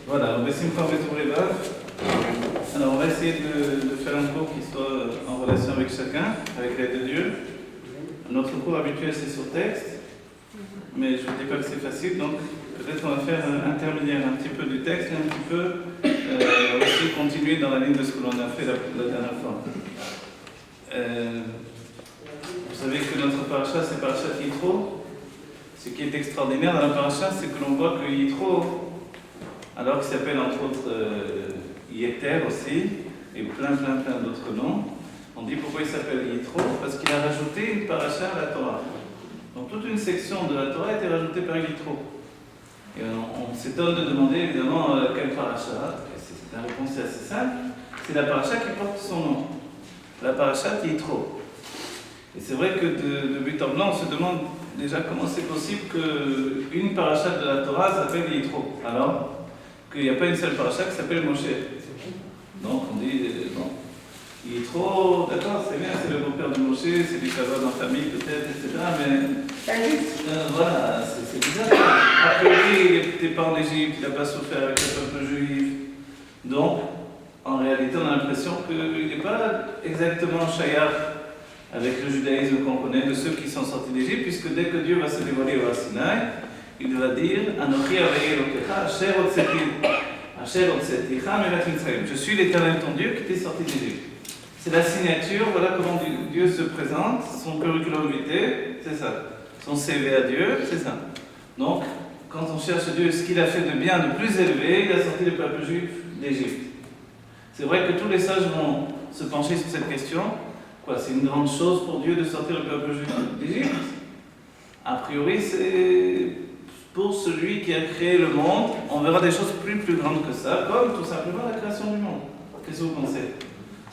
Voilà, on va essayer de faire les bases. Alors, on va essayer de faire un cours qui soit en relation avec chacun, avec l'aide de Dieu. Notre cours habituel, c'est sur texte, mais je ne dis pas que c'est facile, donc peut-être on va faire un intermédiaire un petit peu du texte et un petit peu aussi continuer dans la ligne de ce que l'on a fait la dernière fois. Vous savez que notre paracha, c'est paracha Yitro. Ce qui est extraordinaire dans la paracha, c'est que l'on voit que Yitro, alors qu'il s'appelle entre autres Yeter aussi, et plein d'autres noms, on dit pourquoi il s'appelle Yitro, parce qu'il a rajouté une paracha à la Torah. Donc toute une section de la Torah a été rajoutée par Yitro. Et on s'étonne de demander évidemment quelle paracha. La réponse est assez simple, c'est la paracha qui porte son nom, la paracha Yitro. Et c'est vrai que de but en blanc, on se demande déjà comment c'est possible qu'une paracha de la Torah s'appelle Yitro, alors qu'il n'y a pas une seule paracha qui s'appelle Moshe. Donc on dit, bon, Yitro, d'accord, c'est bien, c'est le beau-père de Moshe, c'est du kavod en famille peut-être, etc. Mais voilà, c'est bizarre. A priori, il n'était pas en Égypte, il n'a pas souffert avec le peuple juif. Donc, en réalité, on a l'impression qu'il n'est pas exactement shayach avec le judaïsme qu'on connaît, de ceux qui sont sortis d'Égypte, puisque dès que Dieu va se dévoiler au Sinaï, il va dire Anochi Avayei Elokecha, Asher Hotzeticha Me'eretz Mitzrayim. Je suis l'Éternel ton Dieu qui t'est sorti d'Égypte. C'est la signature, voilà comment Dieu se présente, son curriculum vitae, c'est ça. Son CV à Dieu, c'est ça. Donc, quand on cherche Dieu, ce qu'il a fait de bien, de plus élevé, il a sorti le peuple juif d'Égypte. C'est vrai que tous les sages vont se pencher sur cette question. Quoi, c'est une grande chose pour Dieu de sortir le peuple juif d'Égypte? A priori, c'est pour celui qui a créé le monde. On verra des choses plus grandes que ça, comme tout simplement la création du monde. Qu'est-ce que vous pensez?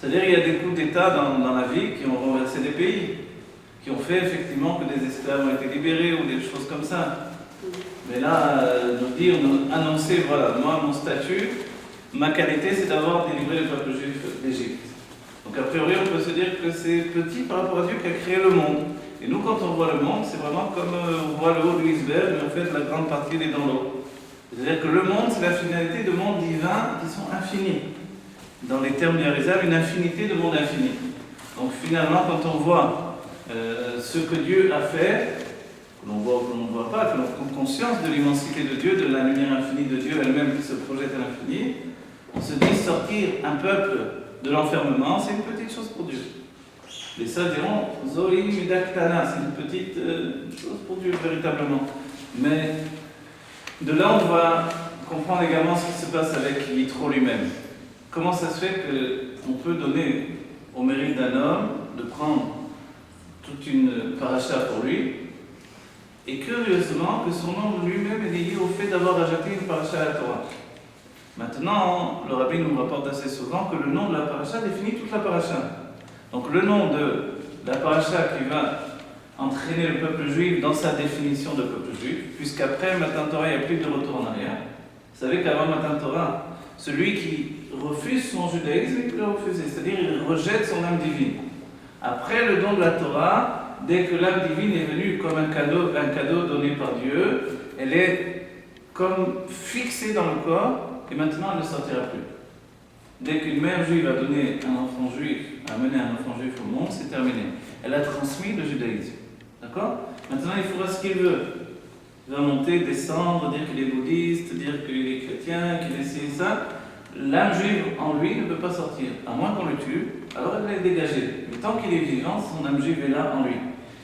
C'est-à-dire qu'il y a des coups d'État dans la vie qui ont renversé des pays, qui ont fait effectivement que des esclaves ont été libérés ou des choses comme ça. Mais là, nous annoncer, voilà, moi, mon statut, ma qualité, c'est d'avoir délivré le peuple juif d'Égypte. Donc a priori, on peut se dire que c'est petit par rapport à Dieu qui a créé le monde. Et nous, quand on voit le monde, c'est vraiment comme on voit le haut de l'iceberg, mais en fait, la grande partie est dans l'eau. C'est-à-dire que le monde, c'est la finalité de mondes divins qui sont infinis. Dans les termes du Harizal, une infinité de mondes infinis. Donc finalement, quand on voit ce que Dieu a fait, que l'on voit ou que l'on ne voit pas, que l'on prend conscience de l'immensité de Dieu, de la lumière infinie de Dieu elle-même qui se projette à l'infini, on se dit sortir un peuple de l'enfermement, c'est une petite chose pour Dieu. Les sages diront Zoï Midaktana, c'est une petite chose pour Dieu véritablement. Mais de là, on va comprendre également ce qui se passe avec Yitro lui-même. Comment ça se fait qu'on peut donner au mérite d'un homme de prendre toute une paracha pour lui, et curieusement que son nom lui-même est lié au fait d'avoir ajouté une paracha à la Torah. Maintenant, le rabbi nous rapporte assez souvent que le nom de la paracha définit toute la paracha. Donc le nom de la paracha qui va entraîner le peuple juif dans sa définition de peuple juif, puisqu'après Matan Torah, il n'y a plus de retour en arrière. Vous savez qu'avant Matan Torah, celui qui refuse son judaïsme, il peut le refuser, c'est-à-dire il rejette son âme divine. Après le don de la Torah, dès que l'âme divine est venue comme un cadeau donné par Dieu, elle est comme fixée dans le corps, et maintenant elle ne sortira plus. Dès qu'une mère juive a donné un enfant juif, a amené un enfant juif au monde, c'est terminé. Elle a transmis le judaïsme. D'accord? Maintenant il fera ce qu'il veut. Il va monter, descendre, dire qu'il est bouddhiste, dire qu'il est chrétien, qu'il est ci et ça. L'âme juive en lui ne peut pas sortir, à moins qu'on le tue, alors elle est dégagée. Mais tant qu'il est vivant, son âme juive est là en lui.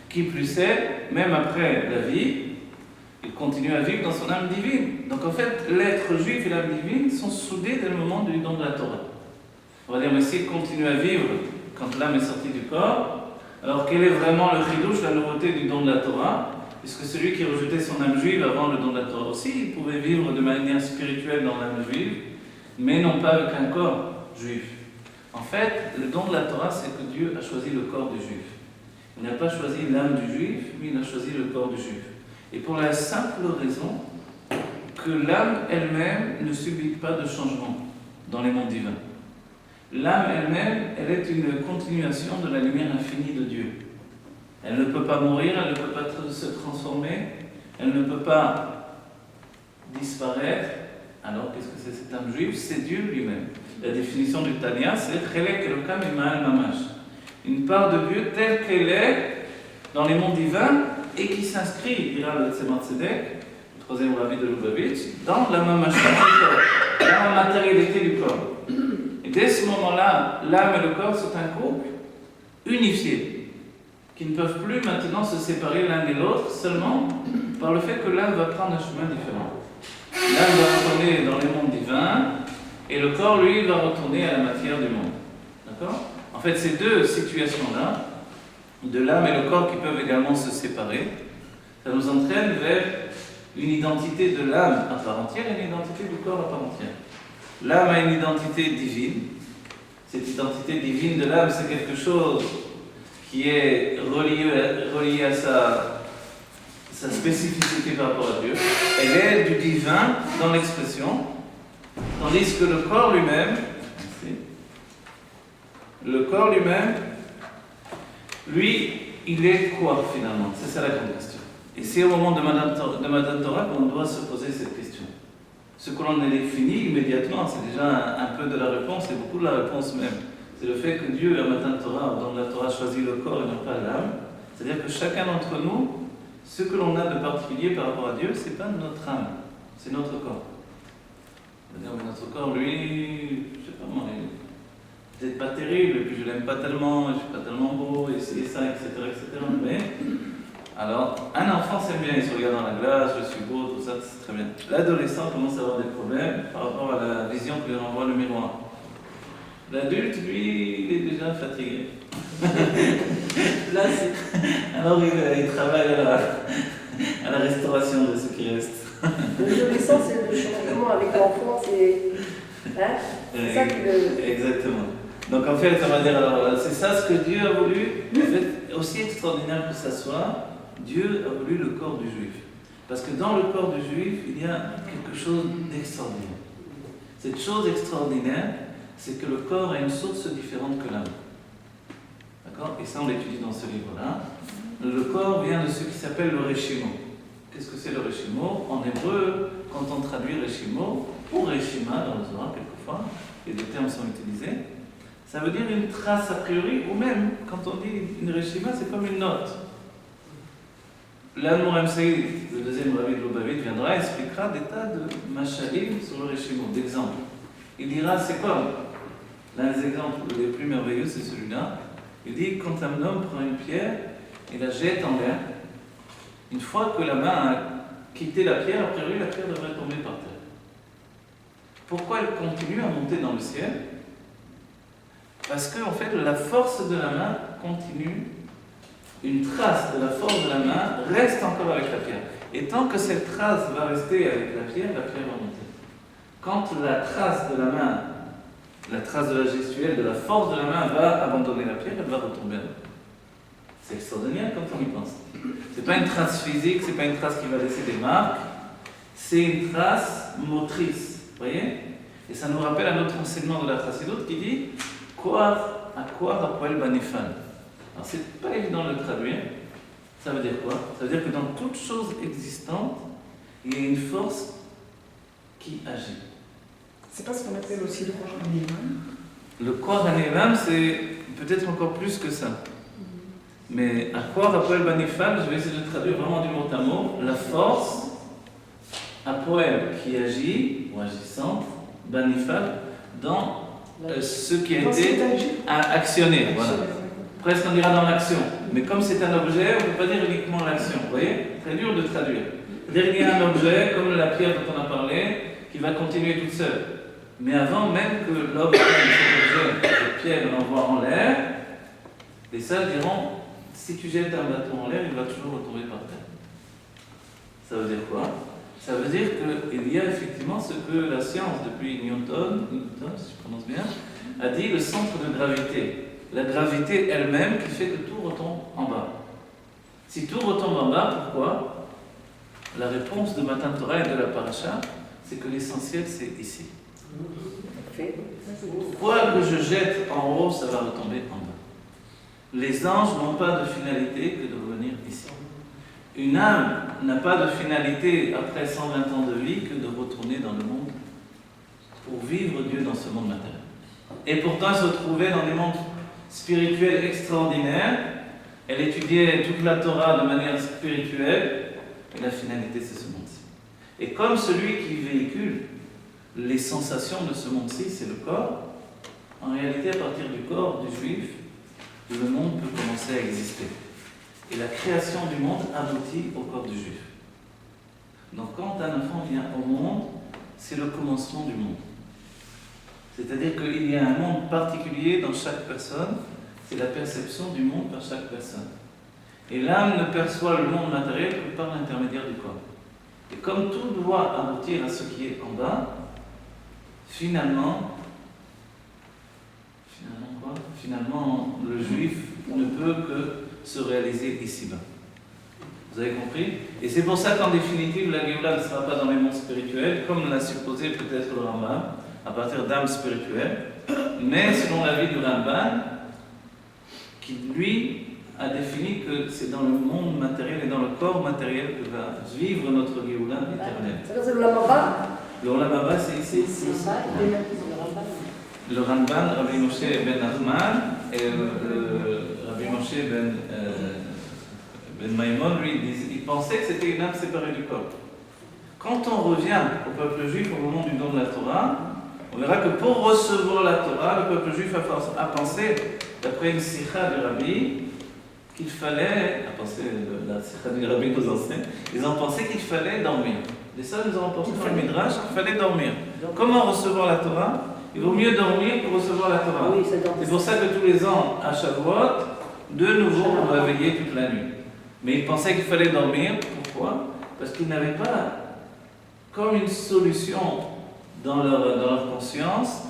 Qui plus est, même après la vie, il continue à vivre dans son âme divine. Donc en fait, l'être juif et l'âme divine sont soudés dès le moment du don de la Torah. On va dire, mais s'il continue à vivre quand l'âme est sortie du corps, alors quel est vraiment le chidouche, la nouveauté du don de la Torah? Puisque celui qui rejetait son âme juive avant le don de la Torah aussi, il pouvait vivre de manière spirituelle dans l'âme juive, mais non pas avec un corps juif. En fait, le don de la Torah, c'est que Dieu a choisi le corps du juif. Il n'a pas choisi l'âme du juif, mais il a choisi le corps du juif. Et pour la simple raison que l'âme elle-même ne subit pas de changement dans les mondes divins. L'âme elle-même, elle est une continuation de la lumière infinie de Dieu. Elle ne peut pas mourir, elle ne peut pas se transformer, elle ne peut pas disparaître, Alors, qu'est-ce que c'est cette âme juive? C'est Dieu lui-même. La définition du Tanya, c'est Chelek Elokam Ima'al Mamash. Une part de Dieu telle qu'elle est dans les mondes divins et qui s'inscrit, dira le Tzemach Tzedek, le troisième rabbi de Lubavitch, dans la Mamash du corps, dans la matérialité du corps. Et dès ce moment-là, l'âme et le corps sont un couple unifié, qui ne peuvent plus maintenant se séparer l'un de l'autre seulement par le fait que l'âme va prendre un chemin différent. L'âme va retourner dans les mondes divins et le corps, lui, va retourner à la matière du monde. D'accord? En fait, ces deux situations-là, de l'âme et le corps qui peuvent également se séparer, ça nous entraîne vers une identité de l'âme à part entière et une identité du corps à part entière. L'âme a une identité divine. Cette identité divine de l'âme, c'est quelque chose qui est relié à sa spécificité par rapport à Dieu. Elle est du divin dans l'expression, tandis que le corps lui-même, lui, il est quoi finalement? C'est ça la grande question. Et c'est au moment de Matan Torah qu'on doit se poser cette question. Ce que l'on a défini immédiatement, c'est déjà un peu de la réponse, et beaucoup de la réponse même. C'est le fait que Dieu, à Matan Torah, dans la Torah, choisit le corps et non pas l'âme. C'est-à-dire que chacun d'entre nous, ce que l'on a de particulier par rapport à Dieu, ce n'est pas notre âme, c'est notre corps. C'est-à-dire que notre corps, lui, je ne sais pas moi, il est peut-être pas terrible, et puis je ne l'aime pas tellement, je ne suis pas tellement beau, et c'est ça, etc., etc. Mais, alors, un enfant c'est bien, il se regarde dans la glace, je suis beau, tout ça, c'est très bien. L'adolescent commence à avoir des problèmes par rapport à la vision que lui renvoie le miroir. L'adulte, lui, il est déjà fatigué. Là, alors il travaille à la restauration de ce qui reste. L'adolescence, c'est le changement avec l'enfant, c'est ça qui le... Exactement. Donc en fait, on va dire, alors, c'est ça ce que Dieu a voulu. En fait, aussi extraordinaire que ça soit, Dieu a voulu le corps du juif. Parce que dans le corps du juif, il y a quelque chose d'extraordinaire. Cette chose extraordinaire, c'est que le corps a une source différente que l'âme. D'accord? Et ça, on l'étudie dans ce livre-là. Le corps vient de ce qui s'appelle le Reshimo. Qu'est-ce que c'est le Reshimo? En hébreu, quand on traduit Reshimo, ou Reshima dans le Zohar, quelquefois, les deux termes sont utilisés, ça veut dire une trace a priori, ou même, quand on dit une Reshima, c'est comme une note. L'Admor Saïd, le deuxième rabbi de Lubavitch, viendra et expliquera des tas de machalim sur le Reshimo, d'exemples. Il dira, c'est comme, l'un des exemples les plus merveilleux, c'est celui-là. Il dit, quand un homme prend une pierre et la jette en l'air, une fois que la main a quitté la pierre, a priori, la pierre devrait tomber par terre. Pourquoi elle continue à monter dans le ciel? Parce que, en fait, la force de la main continue, une trace de la force de la main reste encore avec la pierre. Et tant que cette trace va rester avec la pierre va monter. Quand la trace de la main, la trace de la gestuelle, de la force de la main va abandonner la pierre, elle va retomber. C'est extraordinaire quand on y pense. C'est pas une trace physique, c'est pas une trace qui va laisser des marques, c'est une trace motrice. Vous voyez? Et ça nous rappelle un autre enseignement de la Chassidut qui dit Koar Hapoel Banifal. Alors c'est pas évident de le traduire. Ça veut dire quoi? Ça veut dire que dans toute chose existante, il y a une force qui agit. C'est pas ce qu'on appelle aussi le Koar Hanelam. Le Koar Hanelam, c'est peut-être encore plus que ça. Mais à quoi Hapoel Banifal, je vais essayer de traduire vraiment du mot à mot, la force, Hapoel qui agit, ou agissante, Banifal, dans ce qui a été actionné. Voilà. Presque on dira dans l'action. Mais comme c'est un objet, on ne peut pas dire uniquement l'action. Vous voyez? Très dur de traduire. C'est-à-dire qu'il y a un objet, comme la pierre dont on a parlé, qui va continuer toute seule. Mais avant même que l'homme prenne cet objet, cette pierre, l'envoie en l'air, les sages diront, si tu jettes un bâton en l'air, il va toujours retomber par terre. Ça veut dire quoi? Ça veut dire qu'il y a effectivement ce que la science, depuis Newton, si je prononce bien, a dit le centre de gravité. La gravité elle-même qui fait que tout retombe en bas. Si tout retombe en bas, pourquoi? La réponse de Matan Torah et de la Paracha, c'est que l'essentiel c'est ici. Quoi que je jette en haut, ça va retomber en bas. Les anges n'ont pas de finalité que de revenir ici. Une âme n'a pas de finalité après 120 ans de vie que de retourner dans le monde pour vivre Dieu dans ce monde matériel. Et pourtant, elle se trouvait dans des mondes spirituels extraordinaires. Elle étudiait toute la Torah de manière spirituelle. Et la finalité, c'est ce monde-ci. Et comme celui qui véhicule les sensations de ce monde-ci, c'est le corps, en réalité, à partir du corps du juif, le monde peut commencer à exister. Et la création du monde aboutit au corps du juif. Donc quand un enfant vient au monde, c'est le commencement du monde. C'est-à-dire qu'il y a un monde particulier dans chaque personne, c'est la perception du monde par chaque personne. Et l'âme ne perçoit le monde matériel que par l'intermédiaire du corps. Et comme tout doit aboutir à ce qui est en bas, finalement, le juif ne peut que se réaliser ici-bas. Vous avez compris? Et c'est pour ça qu'en définitive, la Géoula ne sera pas dans les mondes spirituels, comme l'a supposé peut-être le Rambam, à partir d'âmes spirituelles, mais selon l'avis du Rambam, qui lui a défini que c'est dans le monde matériel et dans le corps matériel que va vivre notre Géoula éternelle. C'est le Lamaba. Le Lamaba, c'est ici. C'est ça, Le Rambam, Rabbi Moshe ben Nachman et Rabbi Moshe ben Maimon, lui, il pensait que c'était une âme séparée du corps. Quand on revient au peuple juif au moment du don de la Torah, on verra que pour recevoir la Torah, le peuple juif a pensé, d'après une sikha du Rabbi, qu'il fallait, à penser la sikha du Rabbi nous enseigne, ils ont pensé qu'il fallait dormir. Les sages nous ont pensé dans le Midrash qu'il fallait dormir. Comment recevoir la Torah? Il vaut mieux dormir pour recevoir la Torah. Oui, c'est pour ça que tous les ans, à Shavuot, de nouveau, on va veiller toute la nuit. Mais ils pensaient qu'il fallait dormir. Pourquoi? Parce qu'ils n'avaient pas comme une solution dans leur conscience.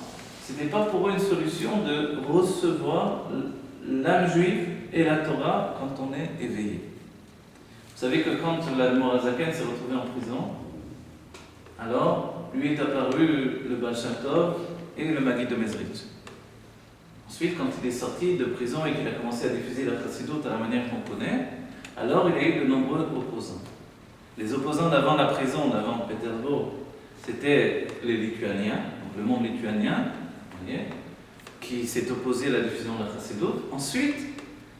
Ce n'était pas pour eux une solution de recevoir l'âme juive et la Torah quand on est éveillé. Vous savez que quand l'Admorazaken s'est retrouvé en prison, alors lui est apparu le Baal Shem Tov et le Maguid de Mezrich. Ensuite, quand il est sorti de prison et qu'il a commencé à diffuser la Chassidoute à la manière qu'on connaît, alors il a eu de nombreux opposants. Les opposants d'avant la prison, d'avant Pétersbourg, c'était les Lituaniens, donc le monde lituanien, vous voyez, qui s'est opposé à la diffusion de la Chassidoute. Ensuite,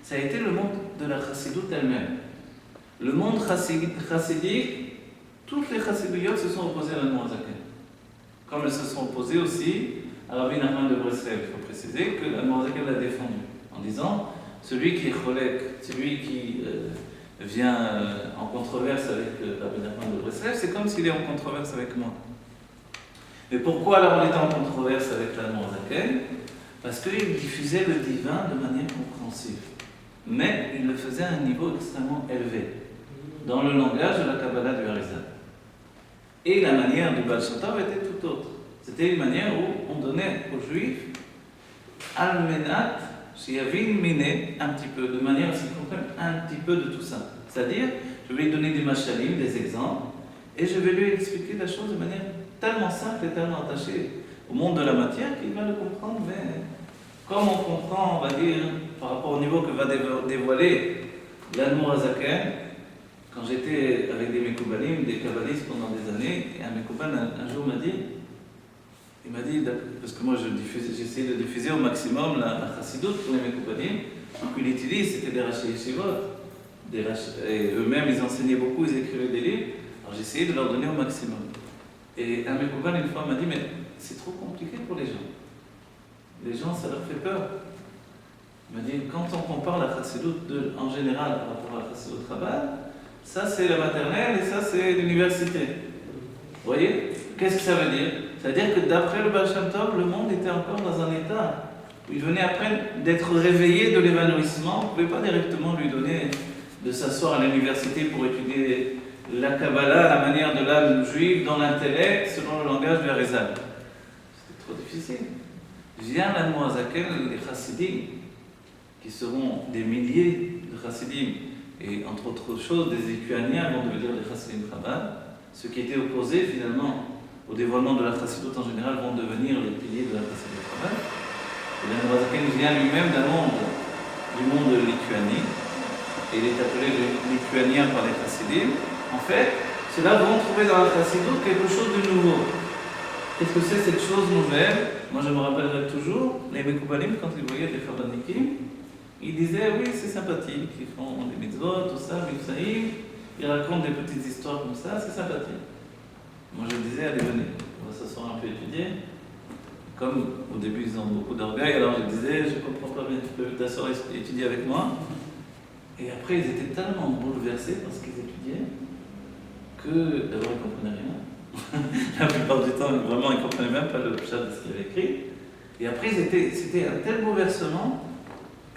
ça a été le monde de la Chassidoute elle-même. Le monde chassidique, toutes les Chassidouyot se sont opposées à la Noazaken. Comme elles se sont opposées aussi à Rabbi Nachman de Breslev. Il faut préciser que la Noazaken l'a défendu en disant celui qui est cholek, celui qui vient en controverse avec Rabbi Nachman de Breslev, c'est comme s'il est en controverse avec moi. Mais pourquoi alors on était en controverse avec la Noazaken? Parce qu'il diffusait le divin de manière compréhensive. Mais il le faisait à un niveau extrêmement élevé, dans le langage de la Kabbalah du Harizal. Et la manière du Baal Shem Tov était tout autre. C'était une manière où on donnait aux Juifs Al-Menat, Shiavin Mine, un petit peu, de manière à ce qu'ils comprennent un petit peu de tout ça. C'est-à-dire, je vais lui donner des machalim, des exemples, et je vais lui expliquer la chose de manière tellement simple et tellement attachée au monde de la matière qu'il va le comprendre, mais comme on comprend, on va dire, par rapport au niveau que va dévoiler l'Admorazaken. Quand j'étais avec des Mekoubalim, des kabbalistes pendant des années, et un Mekoubal un jour m'a dit, parce que moi j'essayais de diffuser au maximum la Chassidoute pour les Mekoubalim, donc il utilise, c'était des Rashi Yeshivot, et eux-mêmes ils enseignaient beaucoup, ils écrivaient des livres, alors j'essayais de leur donner au maximum. Et un Mekoubal une fois m'a dit, mais c'est trop compliqué pour les gens. Les gens, ça leur fait peur. Il m'a dit, quand on compare la Chassidoute en général par rapport à la Chassidoute Rabbah, ça c'est la maternelle et ça c'est l'université. Vous voyez? Qu'est-ce que ça veut dire? Ça veut dire que d'après le Baal Shem Tov, le monde était encore dans un état où il venait après d'être réveillé de l'évanouissement. On ne pouvait pas directement lui donner de s'asseoir à l'université pour étudier la Kabbalah, la manière de l'âme juive, dans l'intellect, selon le langage du Harizal. C'était trop difficile. Vient la Noazaken, les Chassidim, qui seront des milliers de Chassidim, et entre autres choses, des Lituaniens vont devenir des Chassidim Chabad. Ceux qui étaient opposés finalement au dévoilement de la Chassidoute en général vont devenir les piliers de la Chassidim Chabad. Et la Noazaken vient lui-même du monde de Lituanie, et il est appelé lituanien par les Chassidim. En fait, ceux-là vont trouver dans la Chassidoute quelque chose de nouveau. Qu'est-ce que c'est cette chose nouvelle? Moi je me rappellerai toujours, les Mekoubalim, quand ils voyaient les Chabadnikim, ils disaient oui, c'est sympathique, ils font des mitzvot, tout ça, Mifsaïm, ils racontent des petites histoires comme ça, c'est sympathique. Moi je disais, allez, venez, on va s'asseoir un peu étudier. Comme au début ils ont beaucoup d'orgueil, alors je disais, je comprends pas bien, tu peux t'asseoir et étudier avec moi. Et après ils étaient tellement bouleversés par ce qu'ils étudiaient que d'abord ils ne comprenaient rien. La plupart du temps, vraiment, ils ne comprenaient même pas le chat de ce qu'il avait écrit. Et après, c'était un tel bouleversement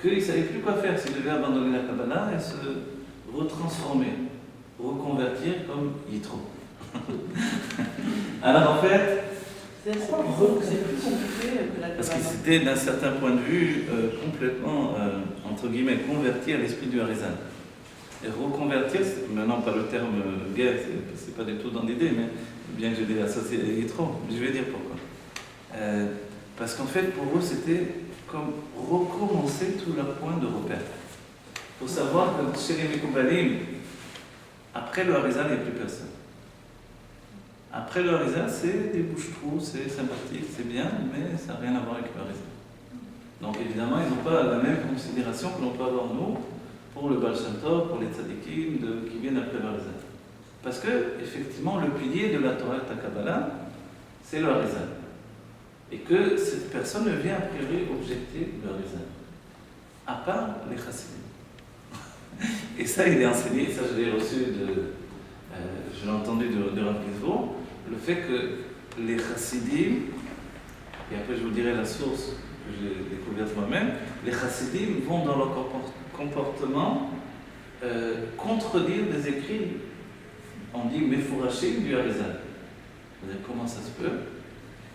qu'ils ne savaient plus quoi faire, s'ils devaient abandonner la Kabbalah et se retransformer, reconvertir comme Yitro. Alors en fait, C'est plus compliqué que la parce que Kabbalah. c'était d'un certain point de vue complètement, entre guillemets, converti à l'esprit du Harizal. Et reconvertir, maintenant pas le terme guerre, c'est pas du tout dans l'idée, mais bien que je l'ai associé à Yitro, je vais dire pourquoi. Parce qu'en fait, pour eux, c'était comme recommencer tout leur point de repère. Il faut savoir que chez les Mekoubalim, après le Harizal, il n'y a plus personne. Après le Harizal, c'est des bouches-trous, c'est sympathique, c'est bien, mais ça n'a rien à voir avec le Harizal. Donc évidemment, ils n'ont pas la même considération que l'on peut avoir nous pour le Baal Shem Tov, pour les tzadikim qui viennent après le Harizal. Parce que, effectivement, le pilier de la Torah et de la Kabbalah, c'est le Harizal. Et que cette personne ne vient a priori objecter le Harizal. À part les Chassidim. Et ça, il est enseigné, ça je l'ai reçu je l'ai entendu de Rav Gizbo, le fait que les Chassidim, et après je vous dirai la source que j'ai découverte moi-même, les Chassidim vont dans leur comportement contredire des écrits, on dit Mefourachim du Harizal. Vous savez comment ça se peut?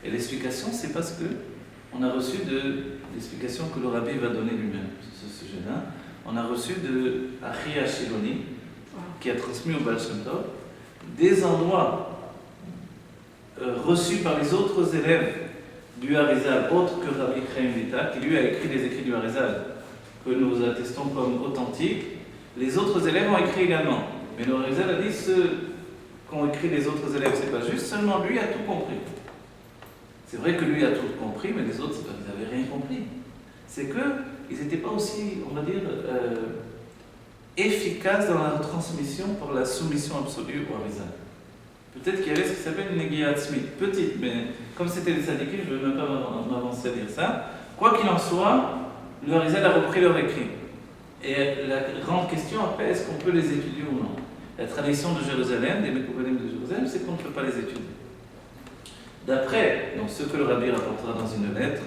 Et l'explication, c'est parce que on a reçu l'explication que le Rabbi va donner lui-même sur ce sujet-là. On a reçu de Achi Ashiloni, qui a transmis au Baal Shem Tov, des endroits reçus par les autres élèves du Harizal, autres que Rabbi Chaim Vital, qui lui a écrit les écrits du Harizal, que nous attestons comme authentiques. Les autres élèves ont écrit également. Mais le Harizal a dit ceux qu'ont écrit les autres élèves, c'est pas juste, seulement lui a tout compris. C'est vrai que lui a tout compris, mais les autres, ils n'avaient rien compris. C'est qu'ils n'étaient pas aussi, on va dire, efficaces dans la transmission par la soumission absolue au Harizal. Peut-être qu'il y avait ce qui s'appelle une Negiya Atzmit, petite, mais comme c'était des syndiqués, je ne veux même pas m'avancer à dire ça. Quoi qu'il en soit, le Harizal a repris leur écrit. Et la grande question après, est-ce qu'on peut les étudier ou non? La tradition de Jérusalem, des Mekoubalim de Jérusalem, c'est qu'on ne peut pas les étudier. D'après donc, ce que le Rabbi rapportera dans une lettre,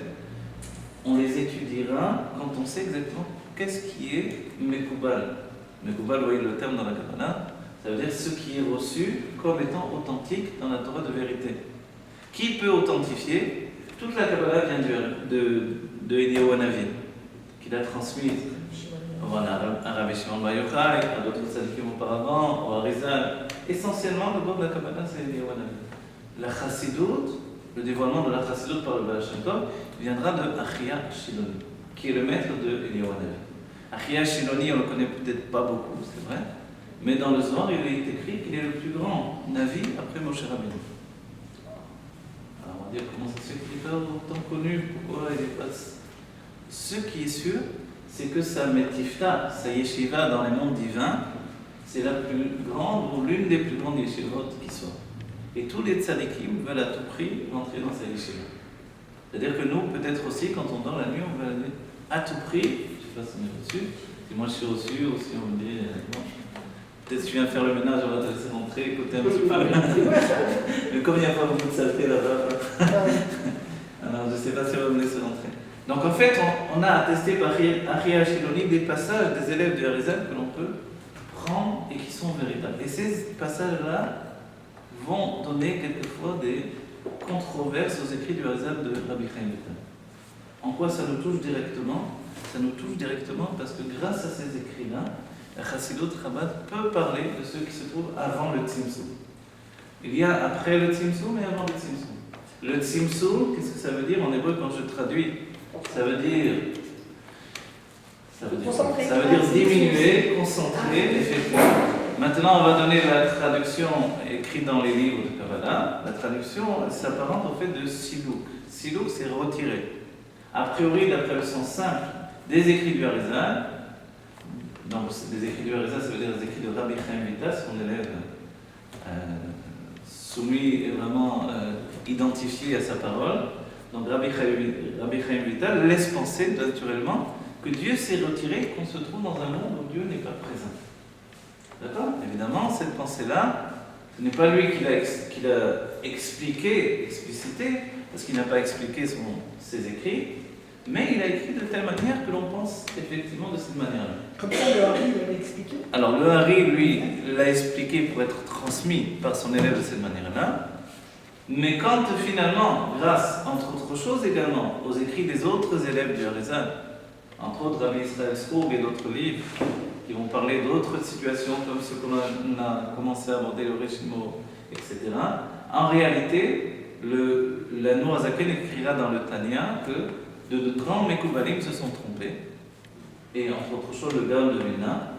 on les étudiera quand on sait exactement qu'est-ce qui est Mekoubal. Mekoubal, vous voyez le terme dans la Kabbalah, ça veut dire ce qui est reçu comme étant authentique dans la Torah de vérité. Qui peut authentifier? Toute la Kabbalah vient de Eliyahu Hanavi, qu'il a transmise à Rabbi Shimon Bar Yochai, à d'autres tzadikim auparavant, au Harizal. Essentiellement, le bord de la Kabbalah, c'est Eliyahu Hanavi. La Chassidut, le dévoilement de la Chassidut par le Baal Shem Tov, viendra de Achia Shiloni, qui est le maître de Eliyahu Hanavi. Achia Shiloni, on ne le connaît peut-être pas beaucoup, c'est vrai, mais dans le Zohar, il est écrit qu'il est le plus grand Navi après Moshe Rabbeinu. Alors on va dire comment ça se fait qu'il n'est pas autant connu, pourquoi il est pas. Ce qui est sûr, c'est que sa Metifta, sa yeshiva dans les mondes divins, c'est la plus grande ou l'une des plus grandes yeshivot qui soit. Et tous les tzadikim veulent à tout prix rentrer dans sa yeshiva. C'est-à-dire que nous, peut-être aussi, quand on dort la nuit, on veut aller à tout prix, je ne sais pas si on est reçu, si moi je suis reçu, ou si on me dit, peut-être si tu viens faire le ménage, on va te laisser rentrer, écouter un petit peu. Mais comme il n'y a pas beaucoup de saleté là-bas, alors je ne sais pas si on va me laisser rentrer. Donc en fait, on a attesté par Achia Shiloni des passages des élèves du Harizal que l'on peut prendre et qui sont véritables. Et ces passages-là vont donner quelquefois des controverses aux écrits du Harizal de Rabbi Chaim Vital. En quoi ça nous touche directement? Ça nous touche directement parce que grâce à ces écrits-là, la Chassidut Chabad peut parler de ceux qui se trouvent avant le Tzimtzum. Il y a après le Tzimtzum et avant le Tzimtzum. Le Tzimtzum, qu'est-ce que ça veut dire en hébreu quand je traduis? Ça veut dire diminuer, concentrer, effectivement. Maintenant, on va donner la traduction écrite dans les livres de Kabbalah. La traduction s'apparente au fait de Silouk. Silouk, c'est retirer. A priori, d'après le sens simple des écrits du Harizal, donc des écrits du Harizal, ça veut dire les écrits de Rabbi Chaim Vital, son élève soumis et vraiment identifié à sa parole. Donc Rabbi Chaim Vital laisse penser naturellement que Dieu s'est retiré et qu'on se trouve dans un monde où Dieu n'est pas présent. D'accord ? Évidemment, cette pensée-là, ce n'est pas lui qui l'a expliqué, explicité, parce qu'il n'a pas expliqué ses écrits, mais il a écrit de telle manière que l'on pense effectivement de cette manière-là. Comme ça, le Hari l'a expliqué. Alors le Hari, lui, l'a expliqué pour être transmis par son élève de cette manière-là, mais quand finalement, grâce, entre autres choses également, aux écrits des autres élèves du Harizal, entre autres Rabbi Israël Sroug et d'autres livres qui vont parler d'autres situations comme ce qu'on a commencé à aborder, le Reshimo, etc., en réalité, la Nourazaken écrira dans le Tanya que de grands Mekoubalim se sont trompés, et entre autres choses, le Gaon de Vilna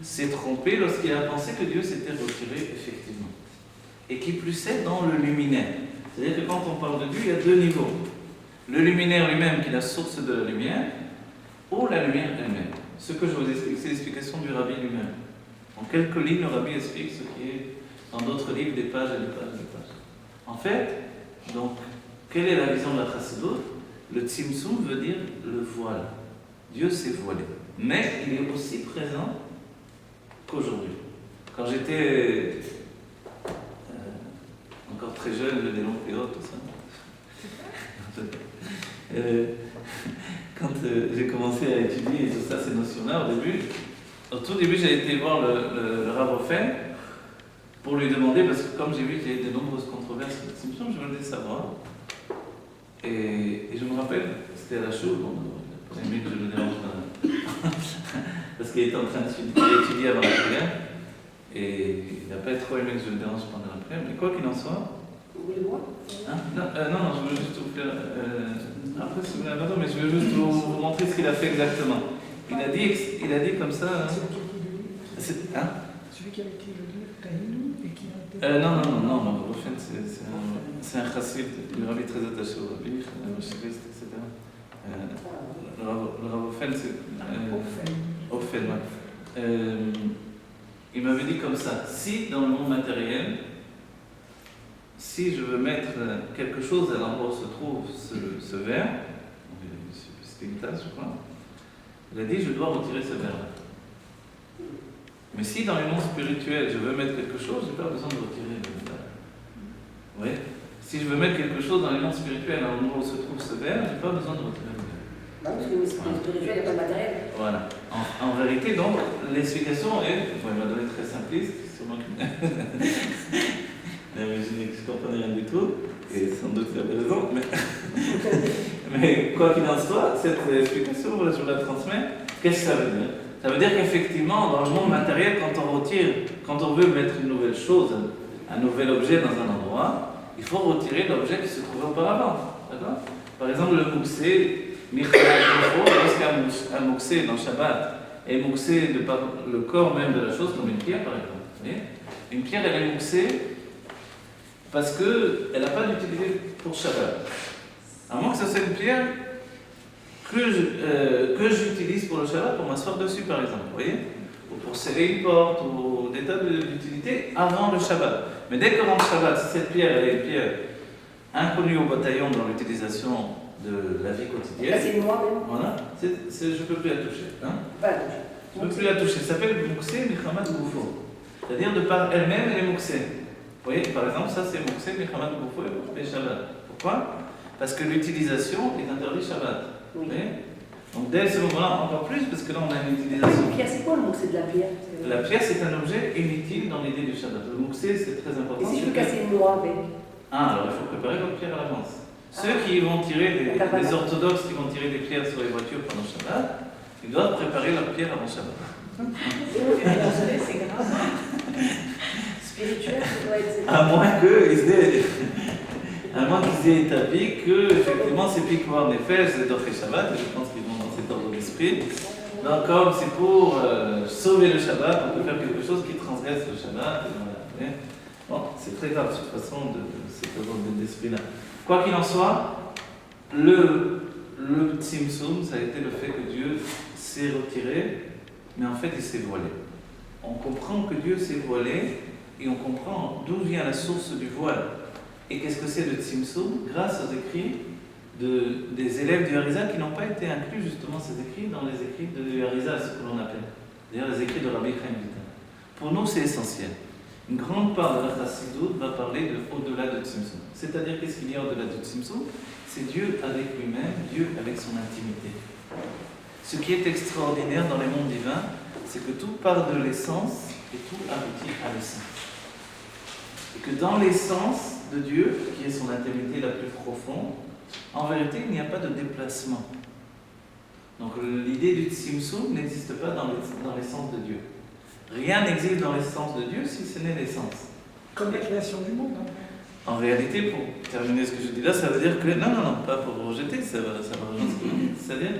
s'est trompé lorsqu'il a pensé que Dieu s'était retiré effectivement. Et qui plus est dans le luminaire. C'est-à-dire que quand on parle de Dieu, il y a deux niveaux. Le luminaire lui-même, qui est la source de la lumière, ou la lumière elle-même. Ce que je vous explique, c'est l'explication du Rabbi lui-même. En quelques lignes, le Rabbi explique ce qui est dans d'autres livres, des pages et des pages et des pages. En fait, donc, quelle est la vision de la Chassidut ? Le Tzimtzum veut dire le voile. Dieu s'est voilé. Mais il est aussi présent qu'aujourd'hui. Quand j'étais encore très jeune, le Délon Péot, tout ça. Quand j'ai commencé à étudier tout ça, ces notions-là, au tout début, j'ai été voir le Rav Ofen pour lui demander, parce que comme j'ai vu qu'il y avait de nombreuses controverses sur le Tzimtzum, je voulais savoir. Et je me rappelle, c'était à la chou, bon, la première minute, je le dérange pas. Parce qu'il était en train d'étudier avant la prière, et il n'a pas trop aimé que je le dérange pendant la prière, mais quoi qu'il en soit. Vous voulez le voir ? Hein? Non, je veux juste vous faire. Après, si vous voulez, mais je veux juste vous montrer ce qu'il a fait exactement. Il a dit comme ça. C'est Hein? celui qui a écrit le livre Tahilou et qui a été. Non, Rofen, c'est un chassid, le rabbi très attaché au rabbi, un chiviste, etc. Le Rav Ofen, c'est. Ofen, ouais. Il m'avait dit comme ça, si dans le monde matériel, si je veux mettre quelque chose à l'endroit où se trouve ce verre, c'était une tasse, je crois, il a dit je dois retirer ce verre-là. Mais si dans le monde spirituel je veux mettre quelque chose, je n'ai pas besoin de retirer le verre. Vous voyez ? Si je veux mettre quelque chose dans le monde spirituel à l'endroit où se trouve ce verre, je n'ai pas besoin de retirer le verre. Non, parce que le spirituel, il n'y a pas de matériel. Voilà. En vérité, donc, l'explication est, bon, il m'a donné très simpliste, sûrement que. Je ne comprenais rien du tout, et sans doute il avait raison, mais quoi qu'il en soit, cette explication, voilà, je vous la transmets. Qu'est-ce que ça veut dire ? Ça veut dire qu'effectivement, dans le monde matériel, quand on veut mettre une nouvelle chose, un nouvel objet dans un endroit, il faut retirer l'objet qui se trouvait auparavant. D'accord ? Par exemple, le mouxé, lorsqu'un mouxé dans Shabbat est mouxé de par le corps même de la chose, comme une pierre par exemple. Vous voyez ? Une pierre, elle est mouxée parce qu'elle n'a pas d'utilité pour Shabbat. À moins que ce soit une pierre que j'utilise pour le Shabbat, pour m'asseoir dessus par exemple, vous voyez ? Ou pour sceller une porte, ou des tas d'utilités avant le Shabbat. Mais dès que rentre Shabbat, si cette pierre est une pierre inconnue au bataillon dans l'utilisation de la vie quotidienne, Là, c'est moi même. voilà, je ne peux plus la toucher. Hein? Pas la toucher. Je ne peux plus la toucher. Ça s'appelle Mouxé Michamad Goufo. C'est-à-dire de par elle-même, elle est Mouxé. Vous voyez, par exemple, ça c'est Mouxé Michamad Goufo et Shabbat. Pourquoi ? Parce que l'utilisation est interdite Shabbat. Oui. Vous voyez ? Donc dès ce moment-là, encore plus, parce que là on a une utilisation. Pierre, c'est quoi le mouxé de la pierre ? La pierre, c'est un objet inutile dans l'idée du Shabbat. Le Mouxé, c'est très important. Et si je veux casser une noix avec ? Ah, alors il faut préparer votre pierre à l'avance. Ceux qui vont tirer les orthodoxes qui vont tirer des pierres sur les voitures pendant Shabbat, ils doivent préparer leur pierre avant Shabbat. C'est grave. Spirituel, ça doit être. À moins qu'ils aient établi que, effectivement, ces piques en effet, c'est d'Orché Shabbat, et je pense qu'ils vont dans cet ordre d'esprit. Donc, comme c'est pour sauver le Shabbat, on peut faire quelque chose qui transgresse le Shabbat. Et voilà. Bon, c'est très grave, de toute façon, de cet ordre d'esprit-là. Quoi qu'il en soit, le Tzimtzum, ça a été le fait que Dieu s'est retiré, mais en fait, il s'est voilé. On comprend que Dieu s'est voilé, et on comprend d'où vient la source du voile. Et qu'est-ce que c'est le Tzimtzum? Grâce aux écrits des élèves du Harizal qui n'ont pas été inclus, justement, ces écrits, dans les écrits du Harizal, ce que l'on appelle. D'ailleurs, les écrits de Rabbi Chaim Vital. Pour nous, c'est essentiel. Une grande part de la Chassidoute va parler de au-delà de Tzimtzum. C'est-à-dire, qu'est-ce qu'il y a au-delà de Tzimtzum? C'est Dieu avec lui-même, Dieu avec son intimité. Ce qui est extraordinaire dans les mondes divins, c'est que tout part de l'essence et tout aboutit à l'essence. Et que dans l'essence de Dieu, qui est son intimité la plus profonde, en vérité, il n'y a pas de déplacement. Donc l'idée du Tzimtzum n'existe pas dans l'essence de Dieu. Rien n'existe dans l'essence de Dieu si ce n'est l'essence. Comme la création du monde. En réalité, pour terminer ce que je dis là, ça veut dire que... Non, pas pour rejeter, ça va rejoindre ce que vous dites. C'est-à-dire,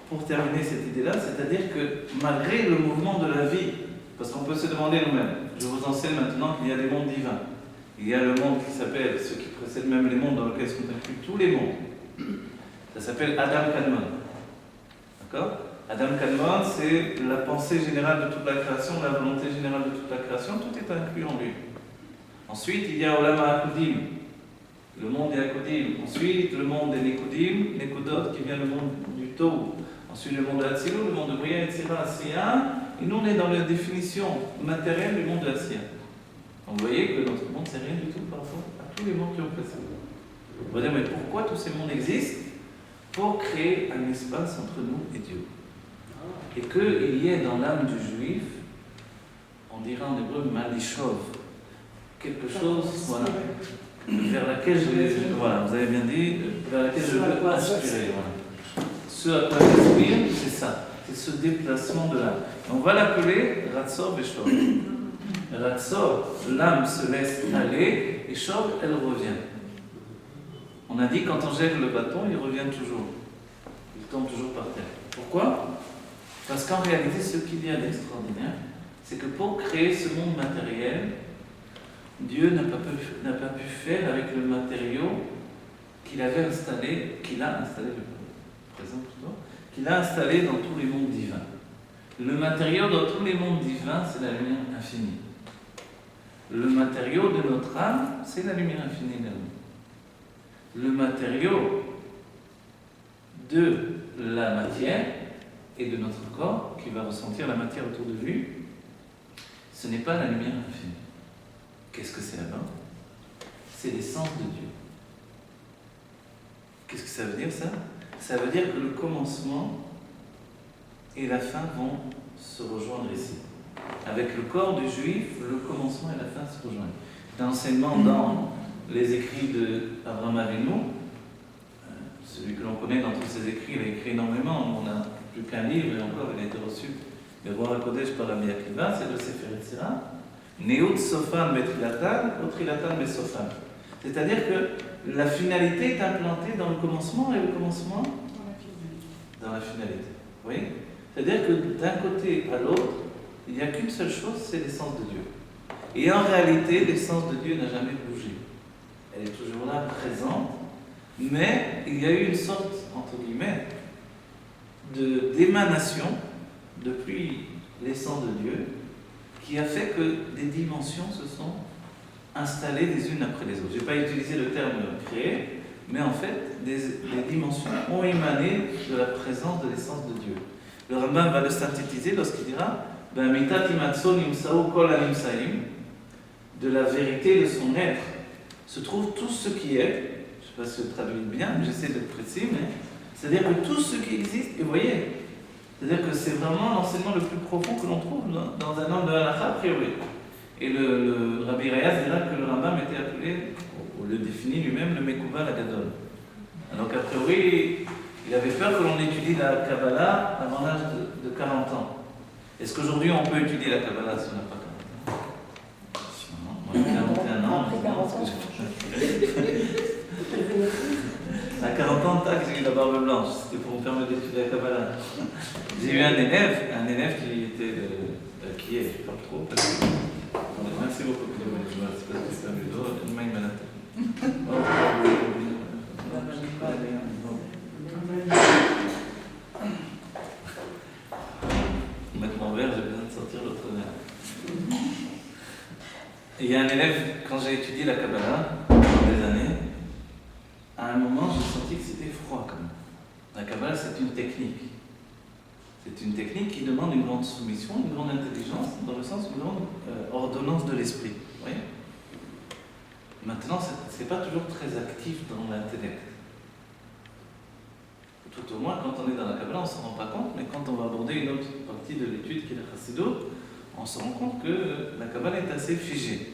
pour terminer cette idée-là, c'est-à-dire que malgré le mouvement de la vie, parce qu'on peut se demander nous-mêmes, je vous enseigne maintenant qu'il y a des mondes divins. Il y a le monde qui s'appelle, ceux qui précèdent même les mondes dans lesquels sont inclus tous les mondes. Ça s'appelle Adam Kadmon. D'accord? Adam Kadmon, c'est la pensée générale de toute la création, la volonté générale de toute la création, tout est inclus en lui. Ensuite, il y a Olam HaAkudim, le monde des Akudim. Ensuite, le monde des Nekudim, Nekudot, qui vient le monde du Tau. Ensuite, le monde de Hatzilut, le monde de Bria, etc. Et nous, on est dans la définition matérielle du monde de Hatzia. Donc, vous voyez que notre monde, c'est rien du tout par rapport à tous les mondes qui ont précédé. On va dire, mais pourquoi tous ces mondes existent? Pour créer un espace entre nous et Dieu. Et qu'il y ait dans l'âme du juif, on dirait en hébreu, malishov, quelque chose, voilà, vers laquelle voilà, vous avez bien dit, vers laquelle je veux aspirer. Voilà. Ce à quoi j'aspire, c'est ça, c'est ce déplacement de l'âme. On va l'appeler Ratzor Veshov. Ratzor, l'âme se laisse aller, et Shov, elle revient. On a dit quand on jette le bâton, il revient toujours. Il tombe toujours par terre. Pourquoi? Parce qu'en réalité, ce qu'il y a d'extraordinaire, c'est que pour créer ce monde matériel, Dieu n'a pas pu faire avec le matériau qu'il avait installé, qu'il a installé dans tous les mondes divins. Le matériau dans tous les mondes divins, c'est la lumière infinie. Le matériau de notre âme, c'est la lumière infinie également. Le matériau de la matière et de notre corps, qui va ressentir la matière autour de lui, ce n'est pas la lumière infinie. Qu'est-ce que c'est là-bas? C'est l'essence de Dieu. Qu'est-ce que ça veut dire ça? Ça veut dire que le commencement et la fin vont se rejoindre ici. Avec le corps du juif, le commencement et la fin se rejoignent. L'enseignement dans les écrits d'Abraham Avinu, celui que l'on connaît dans tous ses écrits, il a écrit énormément, on n'a plus qu'un livre et encore il a été reçu le roi HaKodesh par Rabbi Akiva, c'est le Sefer Yetzirah. Neut Sofan Betrilatan, Otrilatan Besofan. C'est-à-dire que la finalité est implantée dans le commencement et le commencement dans la finalité. Vous voyez? C'est-à-dire que d'un côté à l'autre, il n'y a qu'une seule chose, c'est l'essence de Dieu. Et en réalité, l'essence de Dieu n'a jamais bougé. Elle est toujours là, présente, mais il y a eu une sorte, entre guillemets, d'émanation depuis l'essence de Dieu qui a fait que des dimensions se sont installées les unes après les autres. Je n'ai pas utilisé le terme créer, mais en fait, des dimensions ont émané de la présence de l'essence de Dieu. Le Rambam va le synthétiser lorsqu'il dira de la vérité de son être se trouve tout ce qui est, je ne sais pas si je traduis bien, mais j'essaie d'être précis, mais c'est-à-dire que tout ce qui existe, et vous voyez, c'est-à-dire que c'est vraiment l'enseignement le plus profond que l'on trouve dans un homme de halakha a priori. Et le Rabbi Rayaz dira que le Rambam était appelé, ou le définit lui-même, le Mekouba Lagadol. Donc a priori, il avait peur que l'on étudie la Kabbalah avant l'âge de 40 ans. Est-ce qu'aujourd'hui on peut étudier la Kabbalah si on n'a pas 40 ans? Moi j'ai 41 ans. Après 40 ans. À 40 ans, longtemps que j'ai eu la barbe blanche, c'était pour me permettre d'étudier la Kabbalah. J'ai eu un élève qui était, qui est, je ne sais pas trop, parce que... Merci beaucoup, c'est parce que c'est un judo, il m'a mettre mon verre, j'ai besoin de sortir l'autre verre. Et il y a un élève, quand j'ai étudié la Kabbalah, pendant des années, à un moment, j'ai senti que c'était froid quand même. La Kabbalah, c'est une technique. C'est une technique qui demande une grande soumission, une grande intelligence, dans le sens d'une grande ordonnance de l'esprit. Vous voyez ? Maintenant, ce n'est pas toujours très actif dans l'intellect. Tout au moins, quand on est dans la Kabbalah, on ne s'en rend pas compte, mais quand on va aborder une autre partie de l'étude qui est la Chassidut, on se rend compte que la Kabbalah est assez figée.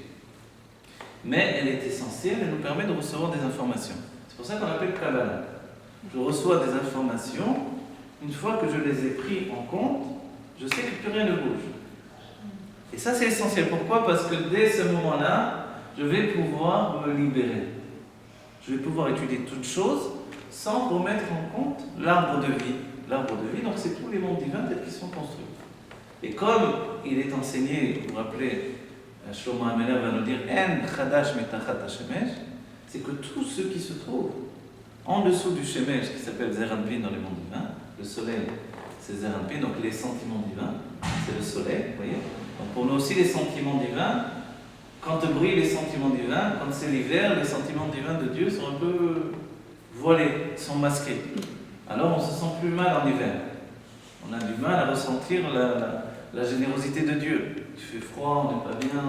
Mais elle est essentielle, elle nous permet de recevoir des informations. C'est pour ça qu'on l'appelle Kabbalah. Je reçois des informations, une fois que je les ai pris en compte, je sais que plus rien ne bouge. Et ça, c'est essentiel. Pourquoi ? Parce que dès ce moment-là, je vais pouvoir me libérer. Je vais pouvoir étudier toutes choses sans remettre en compte l'arbre de vie. L'arbre de vie, donc c'est tous les mondes divins tels qu'ils sont construits. Et comme il est enseigné, vous vous rappelez, Shlomo Ameler va nous dire En chadash mitachat hashemesh, c'est que tout ce qui se trouve en dessous du shemesh, qui s'appelle Zeir Anpin dans les mondes divins, le soleil c'est Zeir Anpin, donc les sentiments divins, c'est le soleil, vous voyez. Donc pour nous aussi les sentiments divins, quand brillent les sentiments divins, quand c'est l'hiver, les sentiments divins de Dieu sont un peu voilés, sont masqués. Alors on se sent plus mal en hiver. On a du mal à ressentir la générosité de Dieu. Il fait froid, on n'est pas bien,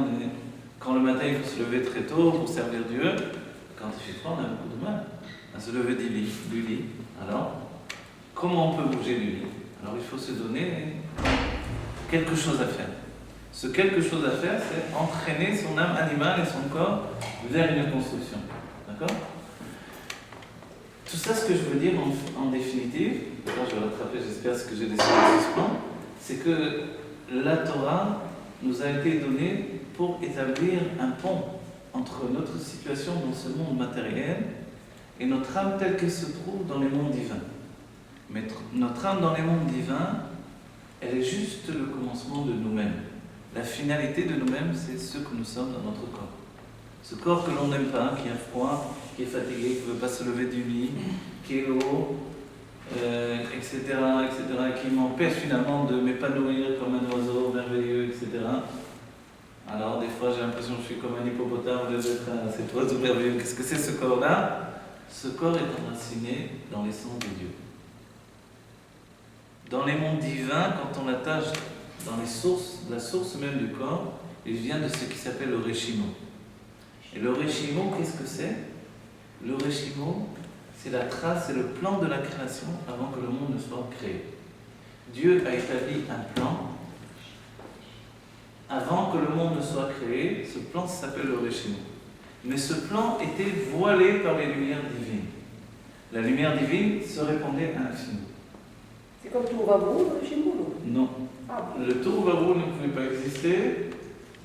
quand le matin il faut se lever très tôt pour servir Dieu, quand il fait froid on a beaucoup de mal à se lever du lit. Alors, comment on peut bouger du lit ? Alors il faut se donner quelque chose à faire. Ce quelque chose à faire, c'est entraîner son âme animale et son corps vers une construction. D'accord ? Tout ça, ce que je veux dire en définitive, là je vais rattraper, j'espère, ce que j'ai laissé en suspens, c'est que la Torah nous a été donnée pour établir un pont entre notre situation dans ce monde matériel et notre âme telle qu'elle se trouve dans les mondes divins. Mais notre âme dans les mondes divins, elle est juste le commencement de nous-mêmes. La finalité de nous-mêmes, c'est ce que nous sommes dans notre corps. Ce corps que l'on n'aime pas, qui a froid, qui est fatigué, qui ne veut pas se lever du lit, qui est lourd, etc., qui m'empêche finalement de m'épanouir comme un oiseau merveilleux, etc. Alors des fois j'ai l'impression que je suis comme un hippopotame de d'être cet oiseau merveilleux. Qu'est-ce que c'est ce corps-là ? Ce corps est enraciné dans l'essence de Dieu. Dans les mondes divins, quand on l'attache dans les sources, la source même du corps, il vient de ce qui s'appelle le Réchimo. Et le Réchimo, qu'est-ce que c'est ? Le Réchimo, c'est la trace, c'est le plan de la création avant que le monde ne soit créé. Dieu a établi un plan. Avant que le monde ne soit créé, ce plan s'appelle le Réchimo. Mais ce plan était voilé par les lumières divines. La lumière divine se répandait à l'infini. C'est comme tout va beau, le Réchimo ? Non. Ah. Le Tohu ne pouvait pas exister,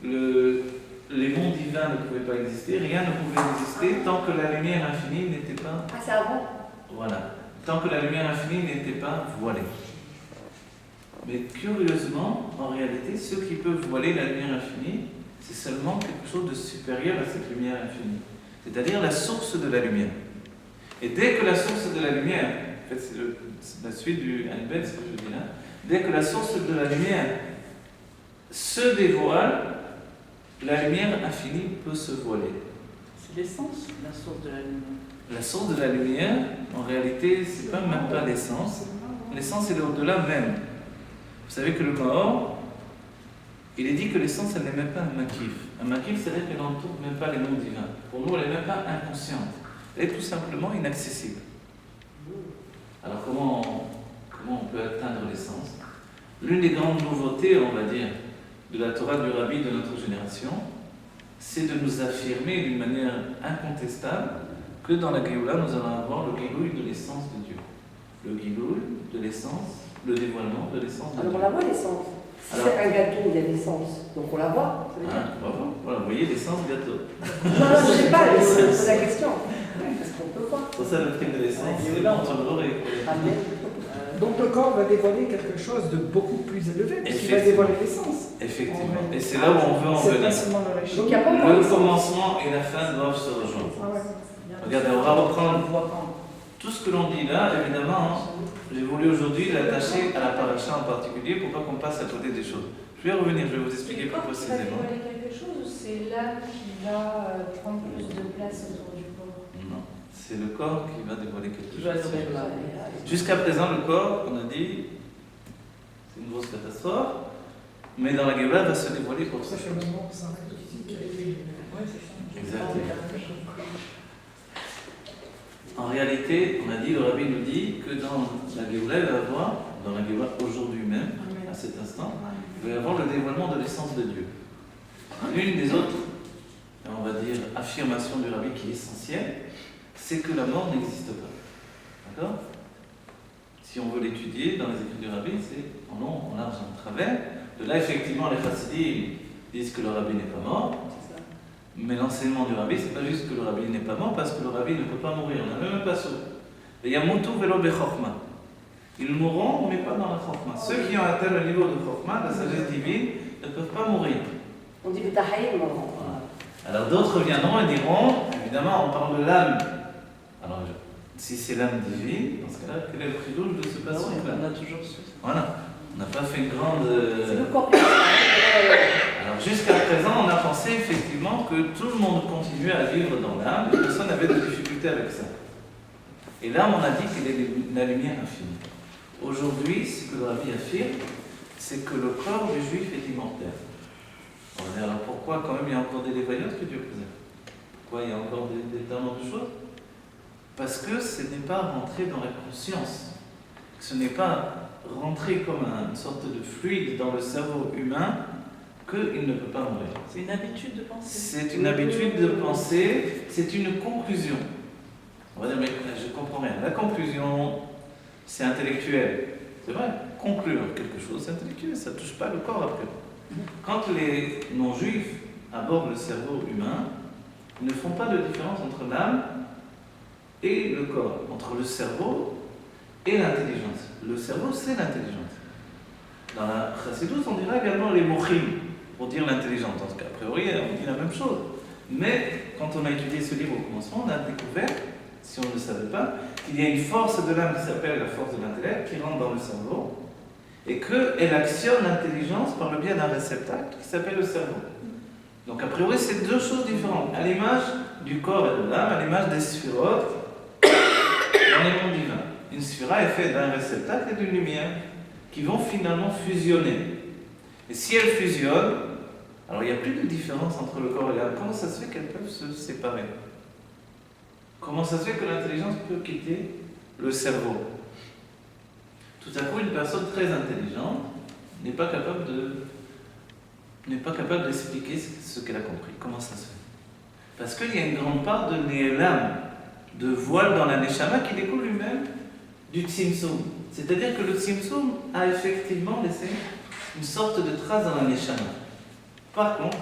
les mondes divins ne pouvaient pas exister, rien ne pouvait exister tant que la lumière infinie n'était pas... Ah, c'est avant ? Voilà. Tant que la lumière infinie n'était pas voilée. Mais curieusement, en réalité, ceux qui peuvent voiler la lumière infinie, c'est seulement quelque chose de supérieur à cette lumière infinie. C'est-à-dire la source de la lumière. Et dès que la source de la lumière, en fait c'est la suite du Hanbet, ce que je dis là, dès que la source de la lumière se dévoile, la lumière infinie peut se voiler. C'est l'essence, la source de la lumière. La source de la lumière, en réalité, c'est pas même pas l'essence. L'essence, elle est au-delà même. Vous savez que le Maor, il est dit que l'essence, elle n'est même pas un makif. Un makif, c'est-à-dire qu'elle n'entoure même pas les mondes divins. Pour nous, elle n'est même pas inconsciente. Elle est tout simplement inaccessible. Alors comment on peut atteindre l'essence ? L'une des grandes nouveautés, on va dire, de la Torah du Rabbi de notre génération, c'est de nous affirmer d'une manière incontestable que dans la Géoula, nous allons avoir le Gilouï de l'essence de Dieu. Le Gilouï de l'essence, le dévoilement de l'essence de Dieu. Alors on la voit, l'essence. Si c'est un gâteau, il y a l'essence. Donc on la voit. Voilà, vous voyez l'essence gâteau. Non, je ne sais pas, c'est la question. Parce qu'on peut voir. Pour ça le prix de l'essence, et là on va l'adorer. Amen. Donc le corps va dévoiler quelque chose de beaucoup plus élevé, puisqu'il va Effectivement. dévoiler l'essence. Effectivement. Et c'est là où on veut en C'est pas venir. seulement le Donc réchaud. il n'y a pas encore Le d'essence. commencement et la fin doivent se rejoindre. Ah ouais. Regardez, on va reprendre On voit quand. tout ce que l'on dit là, évidemment. Hein, j'ai voulu aujourd'hui l'attacher à la paracha en particulier pour pas qu'on passe à côté des choses. Je vais revenir, je vais vous expliquer Le plus corps qui va précisément. dévoiler quelque chose ou c'est l'âme qui va prendre plus de place autour du corps? Non, c'est le corps qui va dévoiler quelque Tu vas chose. adorer là. Jusqu'à présent, le corps, on a dit, c'est une grosse catastrophe, mais dans la Géoula, va se dévoiler pour Ça ça. fait le moment que ça arrête aussi. Ouais, c'est ça. Exactement. En réalité, on a dit, le rabbi nous dit que dans la Géoula, il va y avoir, dans la Géoula aujourd'hui même, à cet instant, il va y avoir le dévoilement de l'essence de Dieu. L'une des autres, on va dire, affirmations du rabbi qui est essentielle, c'est que la mort n'existe pas. D'accord? Si on veut l'étudier dans les écrits du rabbi, c'est en long, en large, en travers. De là, effectivement, les chassidim disent que le rabbi n'est pas mort. Mais l'enseignement du rabbi, c'est pas juste que le rabbi n'est pas mort, parce que le rabbi ne peut pas mourir. On n'a même pas ça. Il y a Moutou Velo Bechokma. Ils mourront, mais pas dans la Chokma. Ceux qui ont atteint le niveau de Chokma, de la sagesse divine, ne peuvent pas mourir. On dit B'tahayim. Voilà. Alors d'autres viendront et diront, évidemment, on parle de l'âme. Alors, si c'est l'âme divine, dans ce cas-là, quel est le chidouche de ce passage là? On a toujours su. Voilà. On n'a pas fait une grande. C'est le corps qui Alors jusqu'à présent, on a pensé effectivement que tout le monde continuait à vivre dans l'âme, et personne n'avait de difficulté avec ça. Et là, on a dit qu'il est la lumière infinie. Aujourd'hui, ce que le rabbi affirme, c'est que le corps du juif est immortel. On va dire, alors pourquoi quand même il y a encore des dévoyantes que Dieu préserve? Pourquoi il y a encore des tas de choses? Parce que ce n'est pas rentré dans la conscience. Ce n'est pas rentré comme une sorte de fluide dans le cerveau humain qu'il ne peut pas mourir. C'est une habitude de penser. C'est une habitude de penser, c'est une conclusion. On va dire, mais je comprends rien. La conclusion, c'est intellectuel. C'est vrai, conclure quelque chose, c'est intellectuel, ça ne touche pas le corps après. Quand les non-juifs abordent le cerveau humain, ils ne font pas de différence entre l'âme et le corps, entre le cerveau et l'intelligence. Le cerveau, c'est l'intelligence. Dans la Chassidut, on dira également les mochim, pour dire l'intelligence. En tout cas, a priori, on dit la même chose. Mais quand on a étudié ce livre au commencement, on a découvert, si on ne le savait pas, qu'il y a une force de l'âme qui s'appelle la force de l'intellect, qui rentre dans le cerveau, et qu'elle actionne l'intelligence par le biais d'un réceptacle qui s'appelle le cerveau. Donc a priori, c'est deux choses différentes. À l'image du corps et de l'âme, à l'image des sphirotes, dans les mondes divins. Une sphira est faite d'un réceptacle et d'une lumière qui vont finalement fusionner. Et si elles fusionnent, alors il n'y a plus de différence entre le corps et l'âme. Comment ça se fait qu'elles peuvent se séparer? Comment ça se fait que l'intelligence peut quitter le cerveau? Tout à coup, une personne très intelligente n'est pas capable d'expliquer ce qu'elle a compris. Comment ça se fait? Parce qu'il y a une grande part de nélam, de voile dans la neshama qui découle lui-même du tzimtzum. C'est-à-dire que le tzimtzum a effectivement laissé une sorte de trace dans la neshama. Par contre,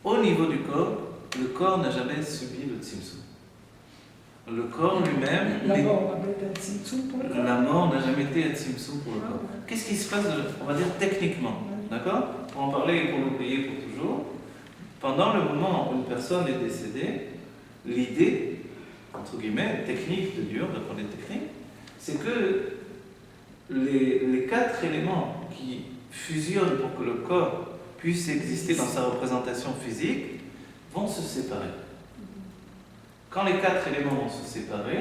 au niveau du corps, le corps n'a jamais subi le tzimtzum. Le corps lui-même, La mort n'a pas été un tzimtzum pour le corps. la mort n'a jamais été un tzimtzum pour le corps. Qu'est-ce qui se passe, on va dire, techniquement? D'accord? Pour en parler et pour l'oublier pour toujours, pendant le moment où une personne est décédée, l'idée, entre guillemets, technique de Dieu, on va parler de technique, c'est que les quatre éléments qui fusionnent pour que le corps puisse exister dans sa représentation physique vont se séparer. Quand les quatre éléments vont se séparer,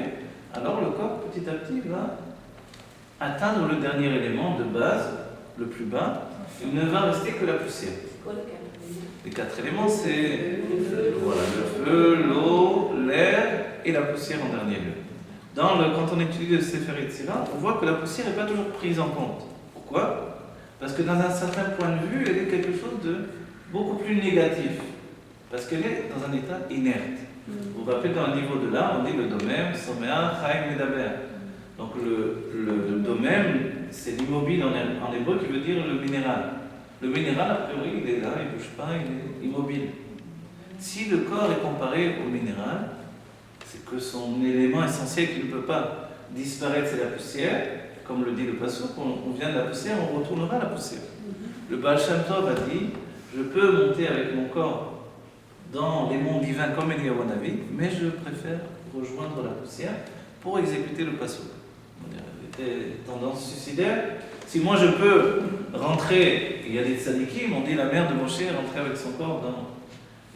alors le corps petit à petit va atteindre le dernier élément de base, le plus bas. Il ne va rester que la poussière. Les quatre éléments, c'est voilà, le feu, l'eau, l'air et la poussière en dernier lieu. Quand on étudie le Sefer Yetzirah, on voit que la poussière n'est pas toujours prise en compte. Pourquoi? Parce que dans un certain point de vue, elle est quelque chose de beaucoup plus négatif. Parce qu'elle est dans un état inerte. Vous vous rappelez, dans le niveau de l'âme, on dit le domem, somea, chaim, medaber. Donc le domem, c'est l'immobile en hébreu qui veut dire le minéral. Le minéral, a priori, il est là, il ne bouge pas, il est immobile. Si le corps est comparé au minéral, c'est que son élément essentiel qui ne peut pas disparaître, c'est la poussière. Comme le dit le Passouk, on vient de la poussière, on retournera à la poussière. Le Baal Shem Tov a dit, je peux monter avec mon corps dans les mondes divins comme Eliyahu Hanavi, mais je préfère rejoindre la poussière pour exécuter le Passouk. Il était tendance suicidaire. Si moi je peux rentrer, il y a des tzadikim, on dit la mère de Moshe est rentrée avec son corps dans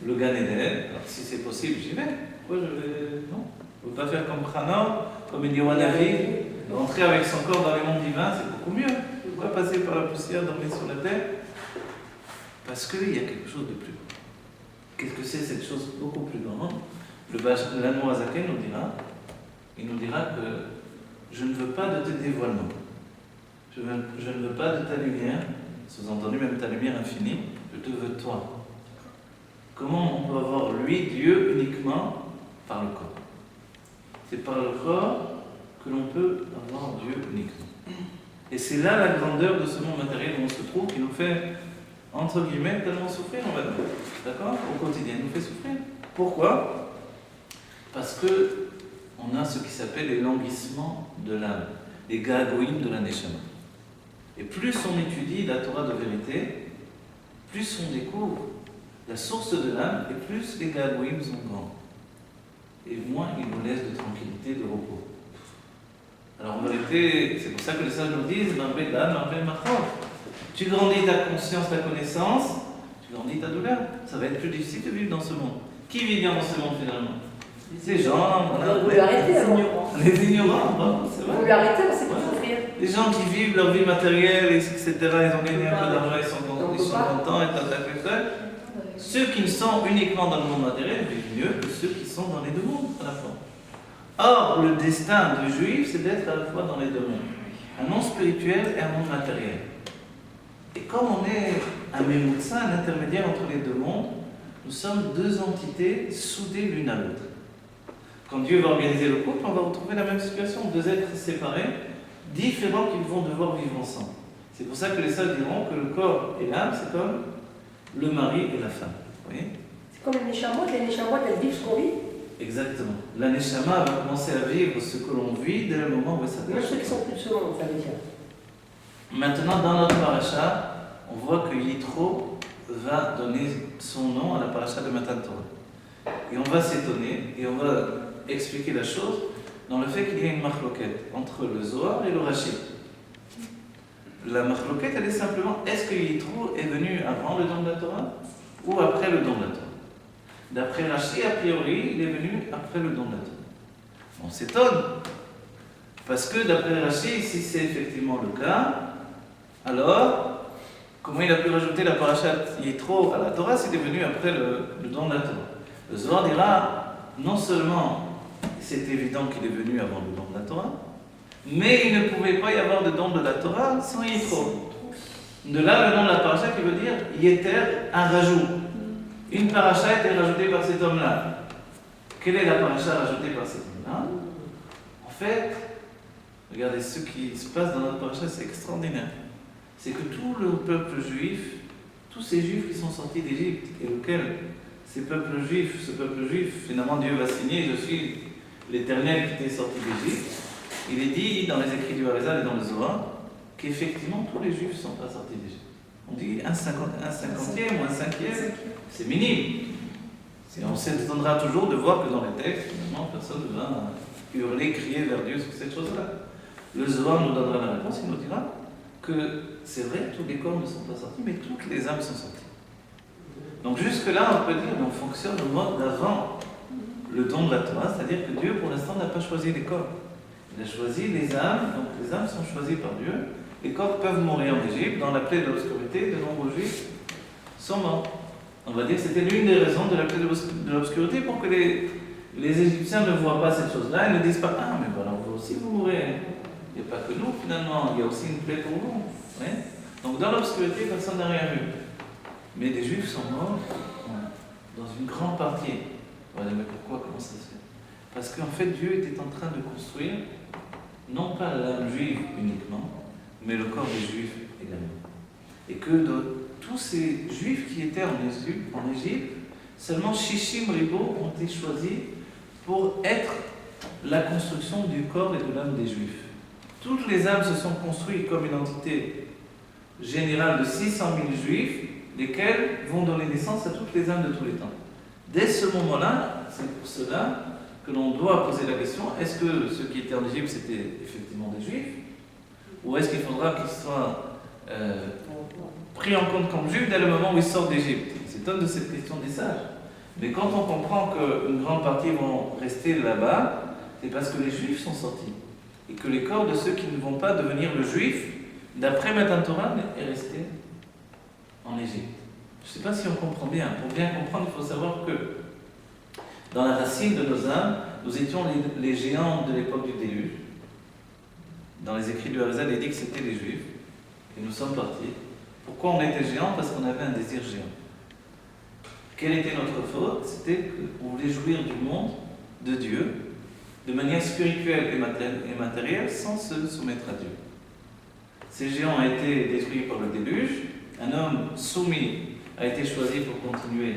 le Gan Eden. Alors si c'est possible, j'y vais. Pourquoi je vais... Non. On ne peut pas faire comme Hanor, comme Eliyahu Hanavi, rentrer avec son corps dans les mondes divins, c'est beaucoup mieux. Pourquoi passer par la poussière, dormir sur la terre? Parce qu'il y a quelque chose de plus grand. Qu'est-ce que c'est cette chose beaucoup plus grande? L'Admor Hazaken nous dira, il nous dira que je ne veux pas de tes dévoilements. Je ne veux pas de ta lumière, sous-entendu même ta lumière infinie, je te veux toi. Comment on peut avoir lui, Dieu, uniquement par le corps? C'est par le corps que l'on peut avoir Dieu uniquement. Et c'est là la grandeur de ce monde matériel où on se trouve, qui nous fait, entre guillemets, tellement souffrir, on va dire. D'accord? Au quotidien, il nous fait souffrir. Pourquoi? Parce que on a ce qui s'appelle les languissements de l'âme, les gagoïm de la Neshama. Et plus on étudie la Torah de vérité, plus on découvre la source de l'âme, et plus les gagoïm sont grands. Et moins ils nous laissent de tranquillité, de repos. Alors en vérité, c'est pour ça que les sages nous disent Marbe d'âme, Marbe machor. Tu grandis ta conscience, ta connaissance, tu grandis ta douleur. Ça va être plus difficile de vivre dans ce monde. Qui vit bien dans ce monde finalement? Ces gens, voilà, Vous l'arrêtez alors. les ignorants, c'est vrai. Vous l'arrêtez, c'est pour souffrir. Les gens qui vivent leur vie matérielle, etc., ils ont gagné un peu d'argent, ils sont contents, et ceux qui sont uniquement dans le monde matériel vivent mieux que ceux qui sont dans les deux mondes à la fois. Or, le destin du juif, c'est d'être à la fois dans les deux mondes. Un monde spirituel et un monde matériel. Et comme on est un mémoutsa, un intermédiaire entre les deux mondes, nous sommes deux entités soudées l'une à l'autre. Quand Dieu va organiser le couple, on va retrouver la même situation, deux êtres séparés, différents qui vont devoir vivre ensemble. C'est pour ça que les sages diront que le corps et l'âme, c'est comme le mari et la femme. Vous voyez? C'est comme les Neshamot, elles vivent ce qu'on vit. Exactement. La Neshama va commencer à vivre ce que l'on vit dès le moment où elle s'attache. Même ceux qui sont plus de ce monde, ça veut dire. Maintenant, dans notre paracha, on voit que Yitro va donner son nom à la paracha de Matan Torah. Et on va s'étonner, et on va expliquer la chose dans le fait qu'il y a une machloket entre le Zohar et le Rashi. La machloket, elle est simplement, est-ce que Yitro est venu avant le don de la Torah ou après le don de la Torah? D'après Rashi, a priori, il est venu après le don de la Torah. On s'étonne, parce que d'après Rashi, si c'est effectivement le cas, alors, comment il a pu rajouter la parashat Yitro à la Torah s'il est venu après le don de la Torah? Le Zohar dira, non seulement c'est évident qu'il est venu avant le don de la Torah, mais il ne pouvait pas y avoir de don de la Torah sans Yitro. De là, le nom de la paracha qui veut dire Yeter, un rajout. Une paracha a été rajoutée par cet homme-là. Quelle est la paracha rajoutée par cet homme-là? En fait, regardez ce qui se passe dans notre paracha, c'est extraordinaire. C'est que tout le peuple juif, tous ces juifs qui sont sortis d'Égypte, et lequel ce peuple juif, finalement Dieu va signer, je suis l'Éternel qui t'est sorti d'Égypte. Il est dit dans les écrits du Harizal et dans le Zohar qu'effectivement tous les juifs ne sont pas sortis d'Égypte. On dit un cinquantième ou un cinquième, c'est minime. On s'étonnera toujours de voir que dans les textes, finalement, personne ne va hurler, crier vers Dieu sur cette chose-là. Le Zohar nous donnera la réponse, il nous dira que c'est vrai, tous les corps ne sont pas sortis, mais toutes les âmes sont sorties. Donc jusque-là, on peut dire qu'on fonctionne au mode d'avant le don de la Torah, c'est-à-dire que Dieu, pour l'instant, n'a pas choisi les corps. Il a choisi les âmes, donc les âmes sont choisies par Dieu. Les corps peuvent mourir en Égypte, dans la plaie de l'obscurité, de nombreux juifs sont morts. On va dire que c'était l'une des raisons de la plaie de l'obscurité pour que les Égyptiens ne voient pas cette chose-là et ne disent pas « Ah, mais voilà, vous aussi vous mourrez. Il n'y a pas que nous finalement, il y a aussi une plaie pour vous. Ouais. » Donc dans l'obscurité, personne n'a rien vu. Mais des juifs sont morts dans une grande partie. On va dire « Mais pourquoi? Comment ça se fait ?» Parce qu'en fait, Dieu était en train de construire, non pas l'âme juive uniquement, mais le corps des Juifs également. Et que de tous ces Juifs qui étaient en Égypte, seulement Shishim Ribo ont été choisis pour être la construction du corps et de l'âme des Juifs. Toutes les âmes se sont construites comme une entité générale de 600 000 Juifs, lesquels vont donner naissance à toutes les âmes de tous les temps. Dès ce moment-là, c'est pour cela que l'on doit poser la question, est-ce que ceux qui étaient en Égypte, c'était effectivement des Juifs? Ou est-ce qu'il faudra qu'ils soient pris en compte comme Juifs dès le moment où ils sortent d'Égypte? Ils s'étonnent de cette question des sages. Mais quand on comprend qu'une grande partie vont rester là-bas, c'est parce que les Juifs sont sortis. Et que les corps de ceux qui ne vont pas devenir le Juif, d'après Matan Torah, est resté en Égypte. Je ne sais pas si on comprend bien. Pour bien comprendre, il faut savoir que dans la racine de nos âmes, nous étions les géants de l'époque du déluge. Dans les écrits du Harizal, il dit que c'était les Juifs. Et nous sommes partis. Pourquoi on était géants? Parce qu'on avait un désir géant. Quelle était notre faute? C'était qu'on voulait jouir du monde, de Dieu, de manière spirituelle et matérielle, sans se soumettre à Dieu. Ces géants ont été détruits par le déluge. Un homme soumis a été choisi pour continuer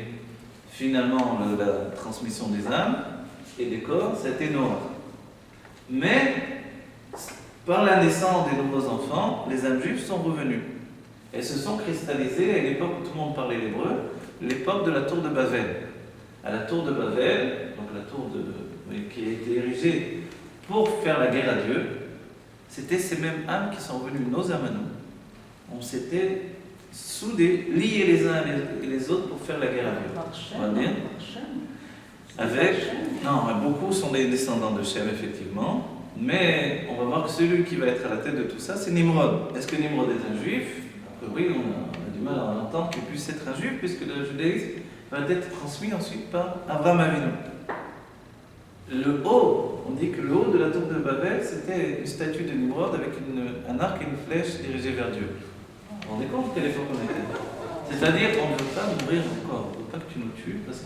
finalement la transmission des âmes et des corps, c'était Noah. Mais, par la naissance des nouveaux enfants, les âmes juives sont revenues. Elles se sont cristallisées à l'époque où tout le monde parlait l'hébreu, l'époque de la tour de Babel. À la tour de Babel, donc la tour qui a été érigée pour faire la guerre à Dieu, c'était ces mêmes âmes qui sont revenues, nos âmes à nous. On s'était soudés, liés les uns et les autres pour faire la guerre à Dieu. On va dire. Non, beaucoup sont des descendants de Shem, effectivement. Mais on va voir que celui qui va être à la tête de tout ça, c'est Nimrod. Est-ce que Nimrod est un juif? Oui, on a du mal à entendre qu'il puisse être un juif, puisque le judaïsme va être transmis ensuite par Abraham Avinu. Le haut, on dit que le haut de la tour de Babel, c'était une statue de Nimrod avec un arc et une flèche dirigée vers Dieu. Vous vous rendez compte quelle époque on était? C'est-à-dire qu'on ne veut pas mourir encore, on ne veut pas que tu nous tues, parce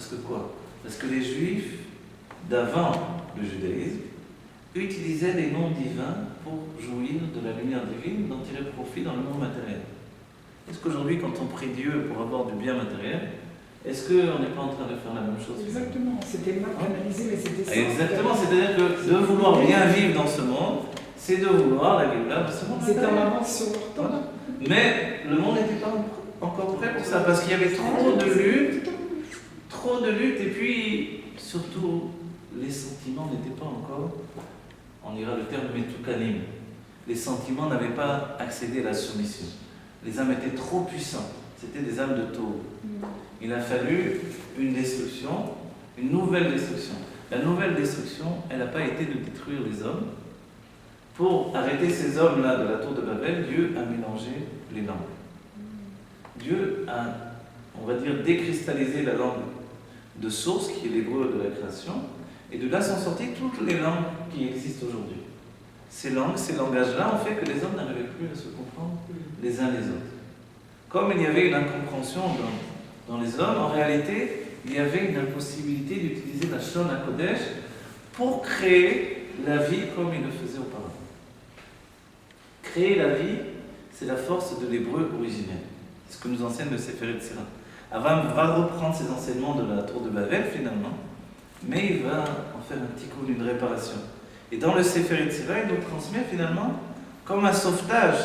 que quoi? Parce que les juifs d'avant le judaïsme utilisaient les noms divins pour jouir de la lumière divine, d'en tirer profit dans le monde matériel. Est-ce qu'aujourd'hui, quand on prie Dieu pour avoir du bien matériel, est-ce qu'on n'est pas en train de faire la même chose? Exactement, c'était mal canalisé, mais c'était ça. Exactement, c'est-à-dire que de vouloir bien vivre dans ce monde, c'est de vouloir la gueule de ce monde. C'était en avance sur leur temps. Mais le monde n'était pas encore prêt pour ça, parce qu'il y avait trop de luttes, et puis surtout, les sentiments n'étaient pas encore, on ira le terme metukanim. Les sentiments n'avaient pas accédé à la soumission. Les âmes étaient trop puissantes. C'était des âmes de taureau. Il a fallu une destruction, une nouvelle destruction. La nouvelle destruction, elle n'a pas été de détruire les hommes. Pour arrêter ces hommes-là de la tour de Babel, Dieu a mélangé les langues. Dieu a, on va dire, décristallisé la langue de source, qui est l'hébreu de la création, et de là sont sorties toutes les langues qui existent aujourd'hui. Ces langues, ces langages-là ont fait que les hommes n'arrivaient plus à se comprendre les uns les autres. Comme il y avait une incompréhension dans les hommes, en réalité, il y avait une impossibilité d'utiliser la Shon HaKodesh pour créer la vie comme il le faisait auparavant. Créer la vie, c'est la force de l'hébreu originel. C'est ce que nous enseigne le Sefer Yetzirah. Abraham va reprendre ses enseignements de la tour de Babel finalement, mais il va en faire un petit coup d'une réparation. Et dans le Sefer Yetzirah, il nous transmet finalement comme un sauvetage.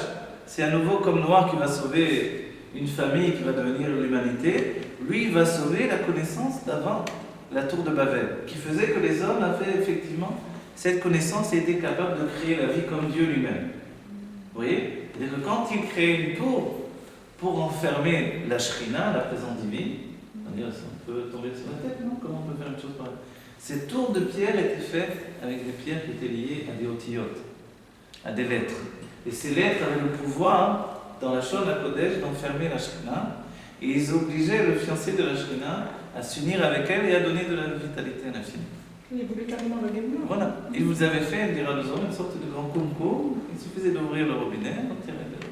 C'est à nouveau comme Noir qui va sauver une famille qui va devenir l'humanité. Lui, il va sauver la connaissance d'avant la tour de Babel, qui faisait que les hommes avaient effectivement cette connaissance et étaient capables de créer la vie comme Dieu lui-même. Vous voyez? C'est-à-dire que quand il crée une tour pour enfermer la Shrina, la présence divine, c'est-à-dire on peut tomber sur la tête, non? Comment on peut faire une chose pareille? Ces tours de pierre étaient faites avec des pierres qui étaient liées à des otiotes, à des lettres. Et ces lettres avaient le pouvoir, dans la Shon HaKodesh, d'enfermer la Shrina, et ils obligeaient le fiancé de la Shrina à s'unir avec elle et à donner de la vitalité à l'infini. Il voulait carrément le gagner. Voilà. Il vous avait fait, dira nous hommes, une sorte de grand concours. Il suffisait d'ouvrir le robinet, on tirait de l'eau.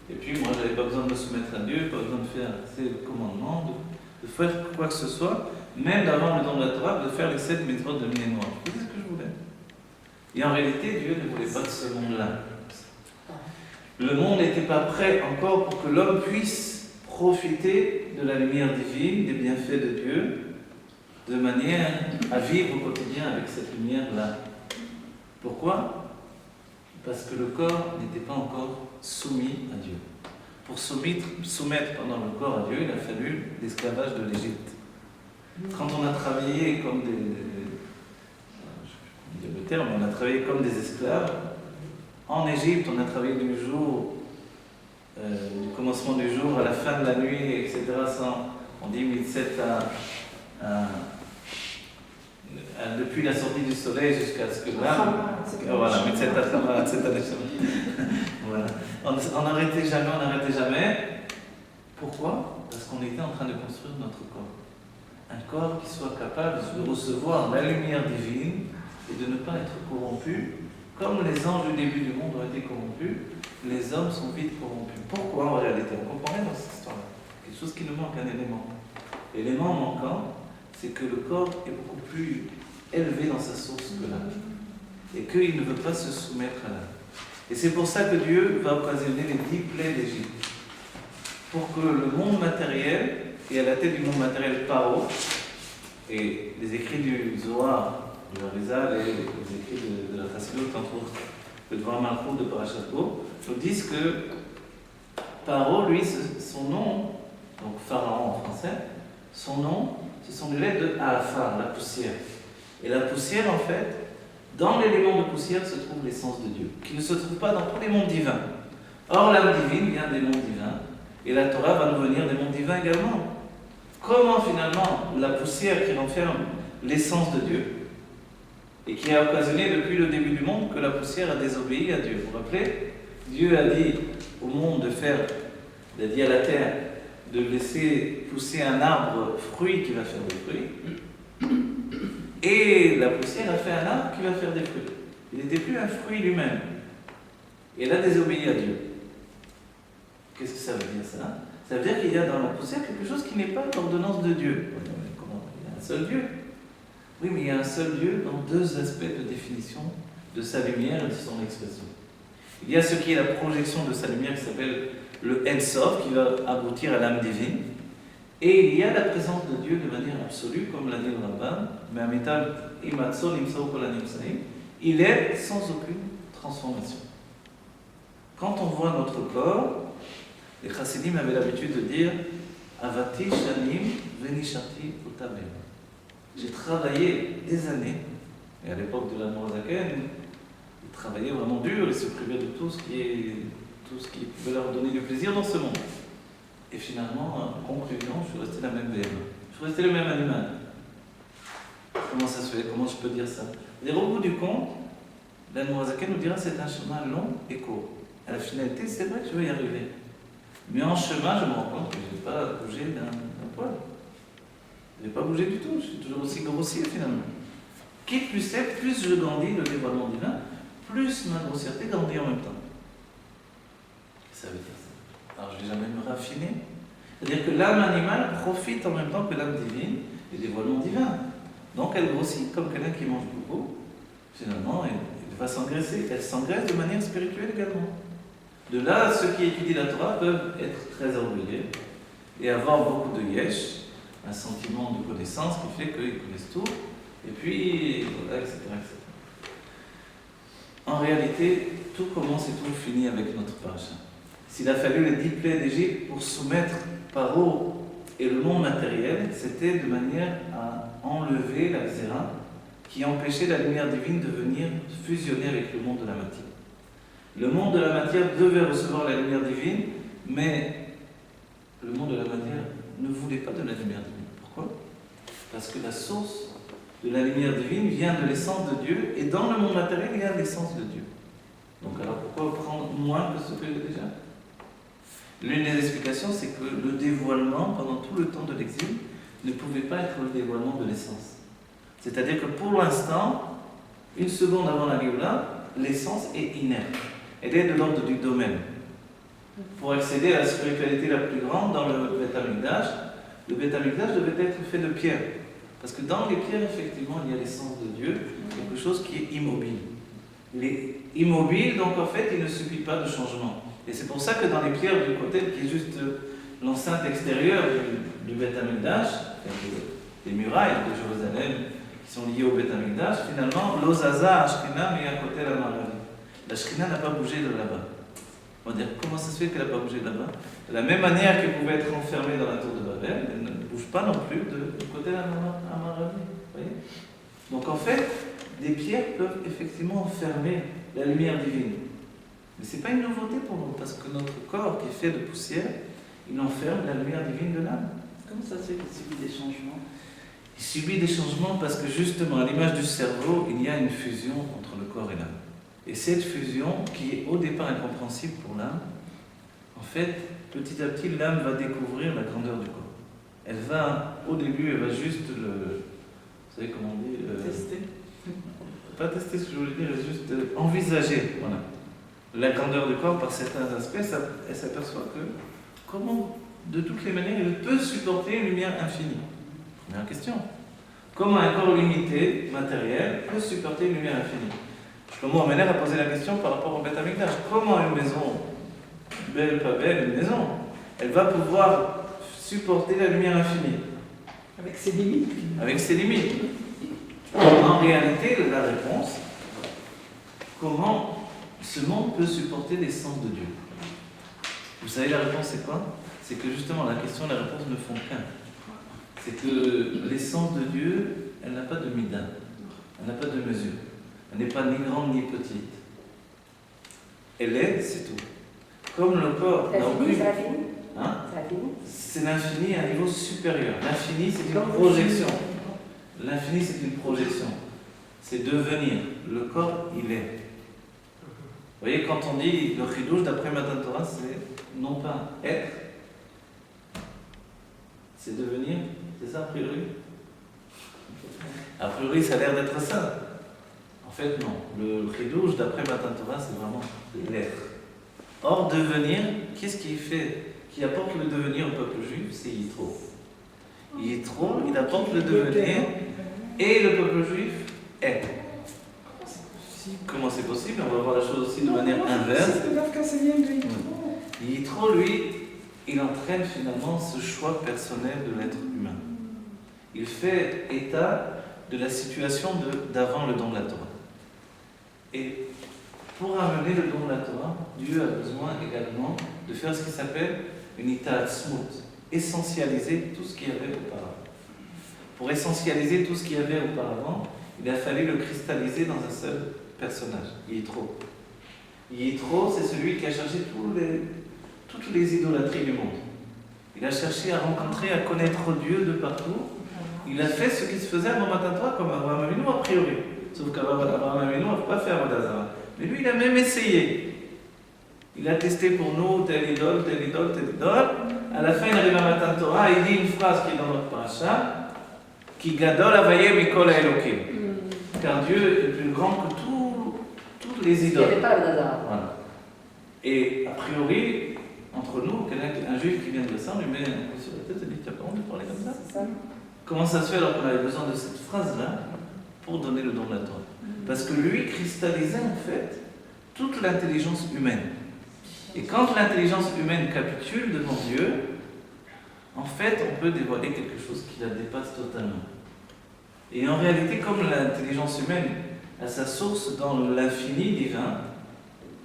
Et puis moi, j'avais pas besoin de me soumettre à Dieu, pas besoin de faire ces commandements, de faire quoi que ce soit, même d'avoir le don de la Torah, de faire les 7 méthodes de Miné Noir. C'est ce que je voulais. Et en réalité, Dieu ne voulait pas de ce monde-là. Le monde n'était pas prêt encore pour que l'homme puisse profiter de la lumière divine, des bienfaits de Dieu, de manière à vivre au quotidien avec cette lumière-là. Pourquoi? Parce que le corps n'était pas encore soumis à Dieu. Pour soumettre pendant le corps à Dieu, il a fallu l'esclavage de l'Égypte. Quand on a travaillé comme je vais dire le terme, on a travaillé comme des esclaves, en Égypte, on a travaillé du commencement du jour à la fin de la nuit, etc. On dit 1007 depuis la sortie du soleil jusqu'à ce que là, voilà, 1007 voilà. On n'arrêtait jamais. Pourquoi? Parce qu'on était en train de construire notre corps. Un corps qui soit capable de recevoir la lumière divine et de ne pas être corrompu. Comme les anges du début du monde ont été corrompus, les hommes sont vite corrompus. Pourquoi en réalité? On comprend rien dans cette histoire-là. Quelque chose qui nous manque, un élément. L'élément manquant, c'est que le corps est beaucoup plus élevé dans sa source que l'âme. Et qu'il ne veut pas se soumettre à l'âme. Et c'est pour ça que Dieu va occasionner les 10 plaies d'Égypte. Pour que le monde matériel, et à la tête du monde matériel Paro, et les écrits du Zohar, du Harizal et les écrits de la Chassidut, entre autres, le Dvar Malchut de Parashat Bo, nous disent que Paro, lui, son nom, donc Pharaon en français, son nom, ce sont les lettres de Afar, la poussière. Et la poussière, en fait, dans l'élément de poussière se trouve l'essence de Dieu, qui ne se trouve pas dans tous les mondes divins. Or, l'âme divine vient des mondes divins, et la Torah va nous venir des mondes divins également. Comment finalement la poussière qui renferme l'essence de Dieu, et qui a occasionné depuis le début du monde que la poussière a désobéi à Dieu. Vous vous rappelez? Dieu a dit au monde de faire, il a dit à la terre de laisser pousser un arbre fruit qui va faire des fruits, et la poussière a fait un arbre qui va faire des fruits. Il n'était plus un fruit lui-même. Et elle a désobéi à Dieu. Qu'est-ce que ça veut dire ça? Ça veut dire qu'il y a dans la poussière quelque chose qui n'est pas l'ordonnance de Dieu. Comment? Il y a un seul Dieu. Oui, mais il y a un seul Dieu dans deux aspects de définition de sa lumière et de son expression. Il y a ce qui est la projection de sa lumière qui s'appelle le En-Sof, qui va aboutir à l'âme divine. Et il y a la présence de Dieu de manière absolue, comme l'a dit le Ramban, il est sans aucune transformation. Quand on voit notre corps, les chassidim avaient l'habitude de dire Avati shanim venishati utabem. J'ai travaillé des années, et à l'époque de la Morazaken, ils travaillaient vraiment dur, ils se privaient de tout ce qui pouvait leur donner du plaisir dans ce monde. Et finalement, en conclusion, je suis resté la même BM. Je suis resté le même animal. Comment ça se fait? Comment je peux dire ça? C'est-à-dire, au bout du compte, la Morazaken nous dira que c'est un chemin long et court. À la finalité, c'est vrai que je vais y arriver. Mais en chemin, je me rends compte que je n'ai pas bougé d'un poil. Je n'ai pas bougé du tout, je suis toujours aussi grossier finalement. Qui plus c'est, plus je grandis le dévoilement divin, plus ma grossièreté grandit en même temps. Ça veut dire ça. Alors je ne vais jamais me raffiner. C'est-à-dire que l'âme animale profite en même temps que l'âme divine et le dévoilement divin. Donc elle grossit comme quelqu'un qui mange beaucoup. Finalement, elle va s'engraisser. Elle s'engraisse de manière spirituelle également. De là, ceux qui étudient la Torah peuvent être très orgueilleux et avoir beaucoup de yesh, un sentiment de connaissance qui fait qu'ils connaissent tout, et puis, voilà, etc., etc. En réalité, tout commence et tout finit avec notre paracha. S'il a fallu les 10 plaies d'Égypte pour soumettre Paro et le monde matériel, c'était de manière à enlever la xéra qui empêchait la lumière divine de venir fusionner avec le monde de la matière. Le monde de la matière devait recevoir la lumière divine, mais le monde de la matière ne voulait pas de la lumière divine. Pourquoi? Parce que la source de la lumière divine vient de l'essence de Dieu, et dans le monde matériel, il y a l'essence de Dieu. Donc alors pourquoi prendre moins que ce que j'ai déjà? L'une des explications, c'est que le dévoilement, pendant tout le temps de l'exil, ne pouvait pas être le dévoilement de l'essence. C'est-à-dire que pour l'instant, une seconde avant la Géoula, l'essence est inerte. Elle est de l'ordre du domaine. Pour accéder à la spiritualité la plus grande dans le Beth Amikdash, le Beth Amikdash devait être fait de pierre. Parce que dans les pierres, effectivement, il y a l'essence de Dieu, quelque chose qui est immobile. Il est immobile, donc en fait, il ne subit pas de changement. Et c'est pour ça que dans les pierres du côté, qui est juste l'enceinte extérieure du Beth Amikdash, les murailles de Jérusalem qui sont liées au Beth Amikdash, finalement, l'Ozaza Ashkina met à côté la Maravi. La Shkina n'a pas bougé de là-bas. On va dire, comment ça se fait qu'elle n'a pas bougé de là-bas? De la même manière qu'elle pouvait être enfermée dans la tour de Babel, elle ne bouge pas non plus du côté de la Maravi. Voyez? Donc en fait, des pierres peuvent effectivement enfermer la lumière divine. Mais ce n'est pas une nouveauté pour nous, parce que notre corps qui est fait de poussière, il enferme la lumière divine de l'âme. Comment ça se fait qu'il subit des changements? Il subit des changements parce que justement, à l'image du cerveau, il y a une fusion entre le corps et l'âme. Et cette fusion, qui est au départ incompréhensible pour l'âme, en fait, petit à petit, l'âme va découvrir la grandeur du corps. Elle va, au début, elle va juste le... Vous savez comment on dit Tester. Pas tester ce que je voulais dire, juste envisager, voilà. La grandeur du corps par certains aspects, elle s'aperçoit que comment, de toutes les manières, elle peut supporter une lumière infinie. Première question. Comment un corps limité, matériel, peut supporter une lumière infinie? Shlomo Amener a posé la question par rapport au Beth Amikdash. Comment une maison, belle, pas belle, une maison, elle va pouvoir supporter la lumière infinie? Avec ses limites. Avec ses limites. En réalité, la réponse, comment ce monde peut supporter l'essence de Dieu? Vous savez, la réponse c'est quoi? C'est que justement la question et la réponse ne font qu'un. C'est que l'essence de Dieu, elle n'a pas de mida, elle n'a pas de mesure. Elle n'est pas ni grande ni petite. Elle est, c'est tout. Comme le corps n'a aucune... C'est l'infini. Hein? C'est l'infini. C'est l'infini à un niveau supérieur. L'infini, c'est une projection. L'infini, c'est une projection. C'est devenir. Le corps, il est. Vous voyez, quand on dit le chidouche d'après Matan Torah, c'est non pas être, c'est devenir. C'est ça, a priori? A priori, ça a l'air d'être ça. En fait, non. Le chidouche d'après Matan Torah, c'est vraiment l'être. Or, devenir, qu'est-ce qui fait, qui apporte le devenir au peuple juif? C'est Yitro. Yitro, il apporte le devenir, et le peuple juif est. Comment c'est possible? On va voir la chose aussi de manière inverse. C'est dafka seigneur de Yitro. Yitro, lui, il entraîne finalement ce choix personnel de l'être humain. Il fait état de la situation d'avant le don de la Torah. Et pour amener le don de la Torah, Dieu a besoin également de faire ce qui s'appelle une itatsmut, essentialiser tout ce qu'il y avait auparavant. Pour essentialiser tout ce qu'il y avait auparavant, il a fallu le cristalliser dans un seul personnage, Yitro. Yitro, c'est celui qui a cherché toutes les idolâtries du monde. Il a cherché à rencontrer, à connaître Dieu de partout. Il a fait ce qui se faisait à Matan Torah comme Abraham Avinu a priori. Sauf qu'Abraham Avinu n'a pas fait Avodah Zarah. Mais lui, il a même essayé. Il a testé pour nous telle idole, telle idole, telle idole. À la fin, il arrive à Matan Torah, il dit une phrase qui est dans notre paracha, qui gadol avaye mikol haelokim. Car Dieu est plus grand que toutes les Il n'y idoles. avait pas le hasard. Voilà. Et a priori, entre nous, un juif qui vient de ça, on lui met un coup sur la tête et dit: tu n'as pas honte de parler comme ça? C'est ça. Comment ça se fait alors qu'on avait besoin de cette phrase-là pour donner le don de la Torah? Parce que lui cristallisait en fait toute l'intelligence humaine. Et quand l'intelligence humaine capitule devant Dieu, en fait, on peut dévoiler quelque chose qui la dépasse totalement. Et en réalité, comme l'intelligence humaine a sa source dans l'infini divin,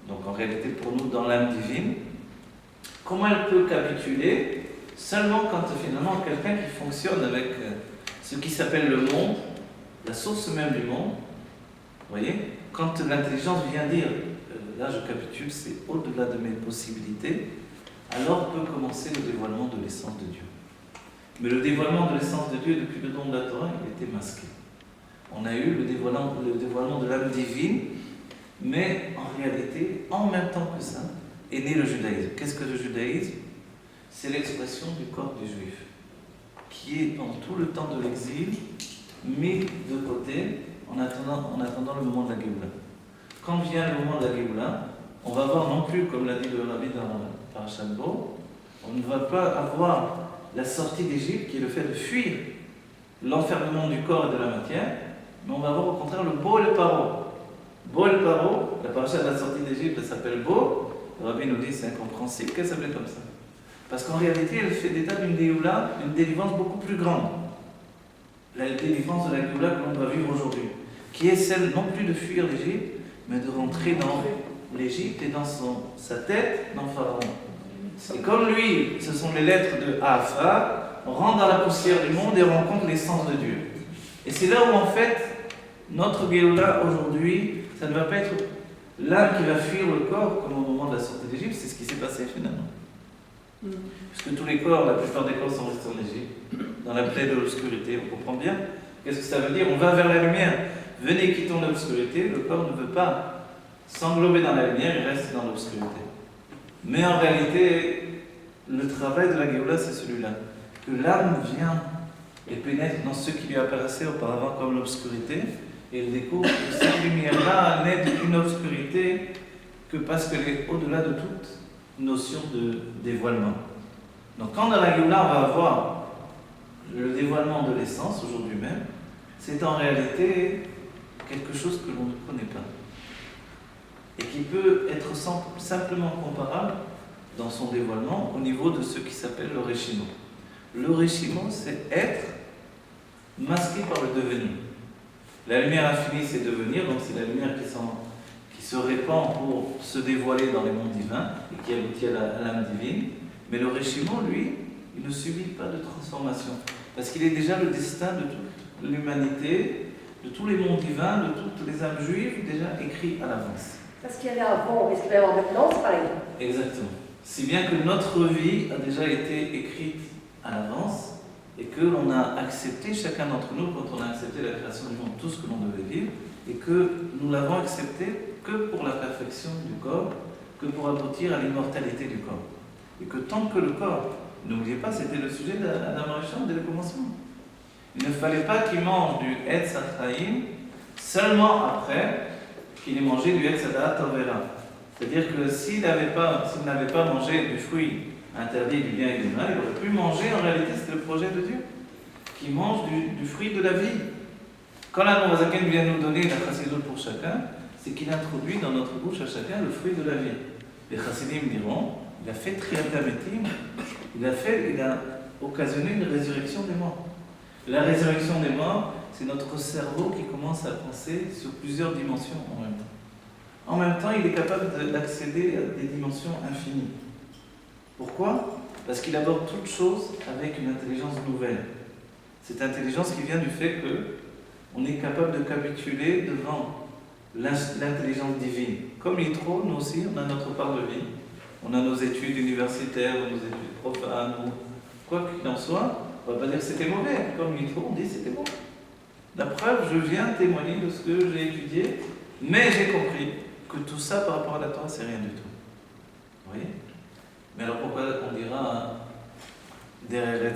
donc en réalité pour nous dans l'âme divine, comment elle peut capituler? Seulement quand finalement quelqu'un qui fonctionne avec ce qui s'appelle le monde, la source même du monde, vous voyez, quand l'intelligence vient dire là je capitule, c'est au-delà de mes possibilités, alors peut commencer le dévoilement de l'essence de Dieu. Mais le dévoilement de l'essence de Dieu depuis le don de la Torah, il était masqué. On a eu le dévoilement de l'âme divine, mais en réalité, en même temps que ça, est né le judaïsme. Qu'est-ce que le judaïsme? C'est l'expression du corps du juif, qui est pendant tout le temps de l'exil, mis de côté en attendant le moment de la Géoula. Quand vient le moment de la Géoula, on va voir non plus, comme l'a dit le Rabbi dans Parashat Bo, on ne va pas avoir la sortie d'Égypte, qui est le fait de fuir l'enfermement du corps et de la matière, mais on va avoir au contraire le Bo et le Paro. Bo et le Paro, la paracha de la sortie d'Égypte, elle s'appelle Bo. Le Rabbi nous dit que c'est incompréhensible qu'elle s'appelle comme ça. Parce qu'en réalité, elle fait d'état d'une Géoula, une délivrance beaucoup plus grande. la délivrance de la Géoula que l'on doit vivre aujourd'hui, qui est celle non plus de fuir l'Égypte, mais de rentrer dans l'Égypte et dans sa tête, dans Pharaon. Et comme lui, ce sont les lettres de A à Fa, on rentre dans la poussière du monde et rencontre l'essence de Dieu. Et c'est là où en fait, notre Géoula aujourd'hui, ça ne va pas être l'âme qui va fuir le corps comme au moment de la sortie d'Égypte, c'est ce qui s'est passé finalement. Puisque tous les corps, la plupart des corps sont restés en Égypte, dans la plaie de l'obscurité, on comprend bien. Qu'est-ce que ça veut dire? On va vers la lumière. Venez, quittons l'obscurité. Le corps ne veut pas s'englober dans la lumière, il reste dans l'obscurité. Mais en réalité, le travail de la Géoula, c'est celui-là. Que l'âme vient et pénètre dans ce qui lui apparaissait auparavant comme l'obscurité, et elle découvre que cette lumière-là n'est qu'une obscurité que parce qu'elle est au-delà de toute notion de dévoilement. Donc quand dans la Géoula, on va avoir le dévoilement de l'essence, aujourd'hui même, c'est en réalité quelque chose que l'on ne connaît pas. Et qui peut être simplement comparable dans son dévoilement au niveau de ce qui s'appelle le Réchimo. Le Réchimo, c'est être masqué par le devenir. La lumière infinie, c'est devenir, donc c'est la lumière qui se répand pour se dévoiler dans les mondes divins et qui aboutit à l'âme divine. Mais le Réchimo, lui, il ne subit pas de transformation, parce qu'il est déjà le destin de toute l'humanité, de tous les mondes divins, de toutes les âmes juives, déjà écrits à l'avance. Parce qu'il y avait avant, mais ce qu'il va y avoir maintenant, c'est pareil. Exactement. Si bien que notre vie a déjà été écrite à l'avance et que l'on a accepté, chacun d'entre nous, quand on a accepté la création du monde, tout ce que l'on devait vivre, et que nous l'avons accepté que pour la perfection du corps, que pour aboutir à l'immortalité du corps. Et que tant que le corps, n'oubliez pas, c'était le sujet d'Adam Rishon dès le commencement. Il ne fallait pas qu'il mange du Etz HaChaim seulement après qu'il ait mangé du Etz HaDa'at Tovera. C'est-à-dire que s'il n'avait pas mangé du fruit interdit du bien et du mal, il aurait pu manger, en réalité c'était le projet de Dieu, qui mange du fruit de la vie. Quand la Nourazaken vient nous donner la chassidut pour chacun, c'est qu'il introduit dans notre bouche à chacun le fruit de la vie. Les chassidim diront, il a fait triatametim, il a occasionné une résurrection des morts. La résurrection des morts, c'est notre cerveau qui commence à penser sur plusieurs dimensions en même temps. En même temps, il est capable d'accéder à des dimensions infinies. Pourquoi? Parce qu'il aborde toute chose avec une intelligence nouvelle. Cette intelligence qui vient du fait qu'on est capable de capituler devant l'intelligence divine. Comme Yitro, nous aussi, on a notre part de vie. On a nos études universitaires, nos études profanes, quoi qu'il en soit, on ne va pas dire que c'était mauvais. Comme Yitro, on dit que c'était bon. La preuve, je viens témoigner de ce que j'ai étudié, mais j'ai compris que tout ça par rapport à la Torah, c'est rien du tout. Vous voyez? Mais alors pourquoi on dira derrière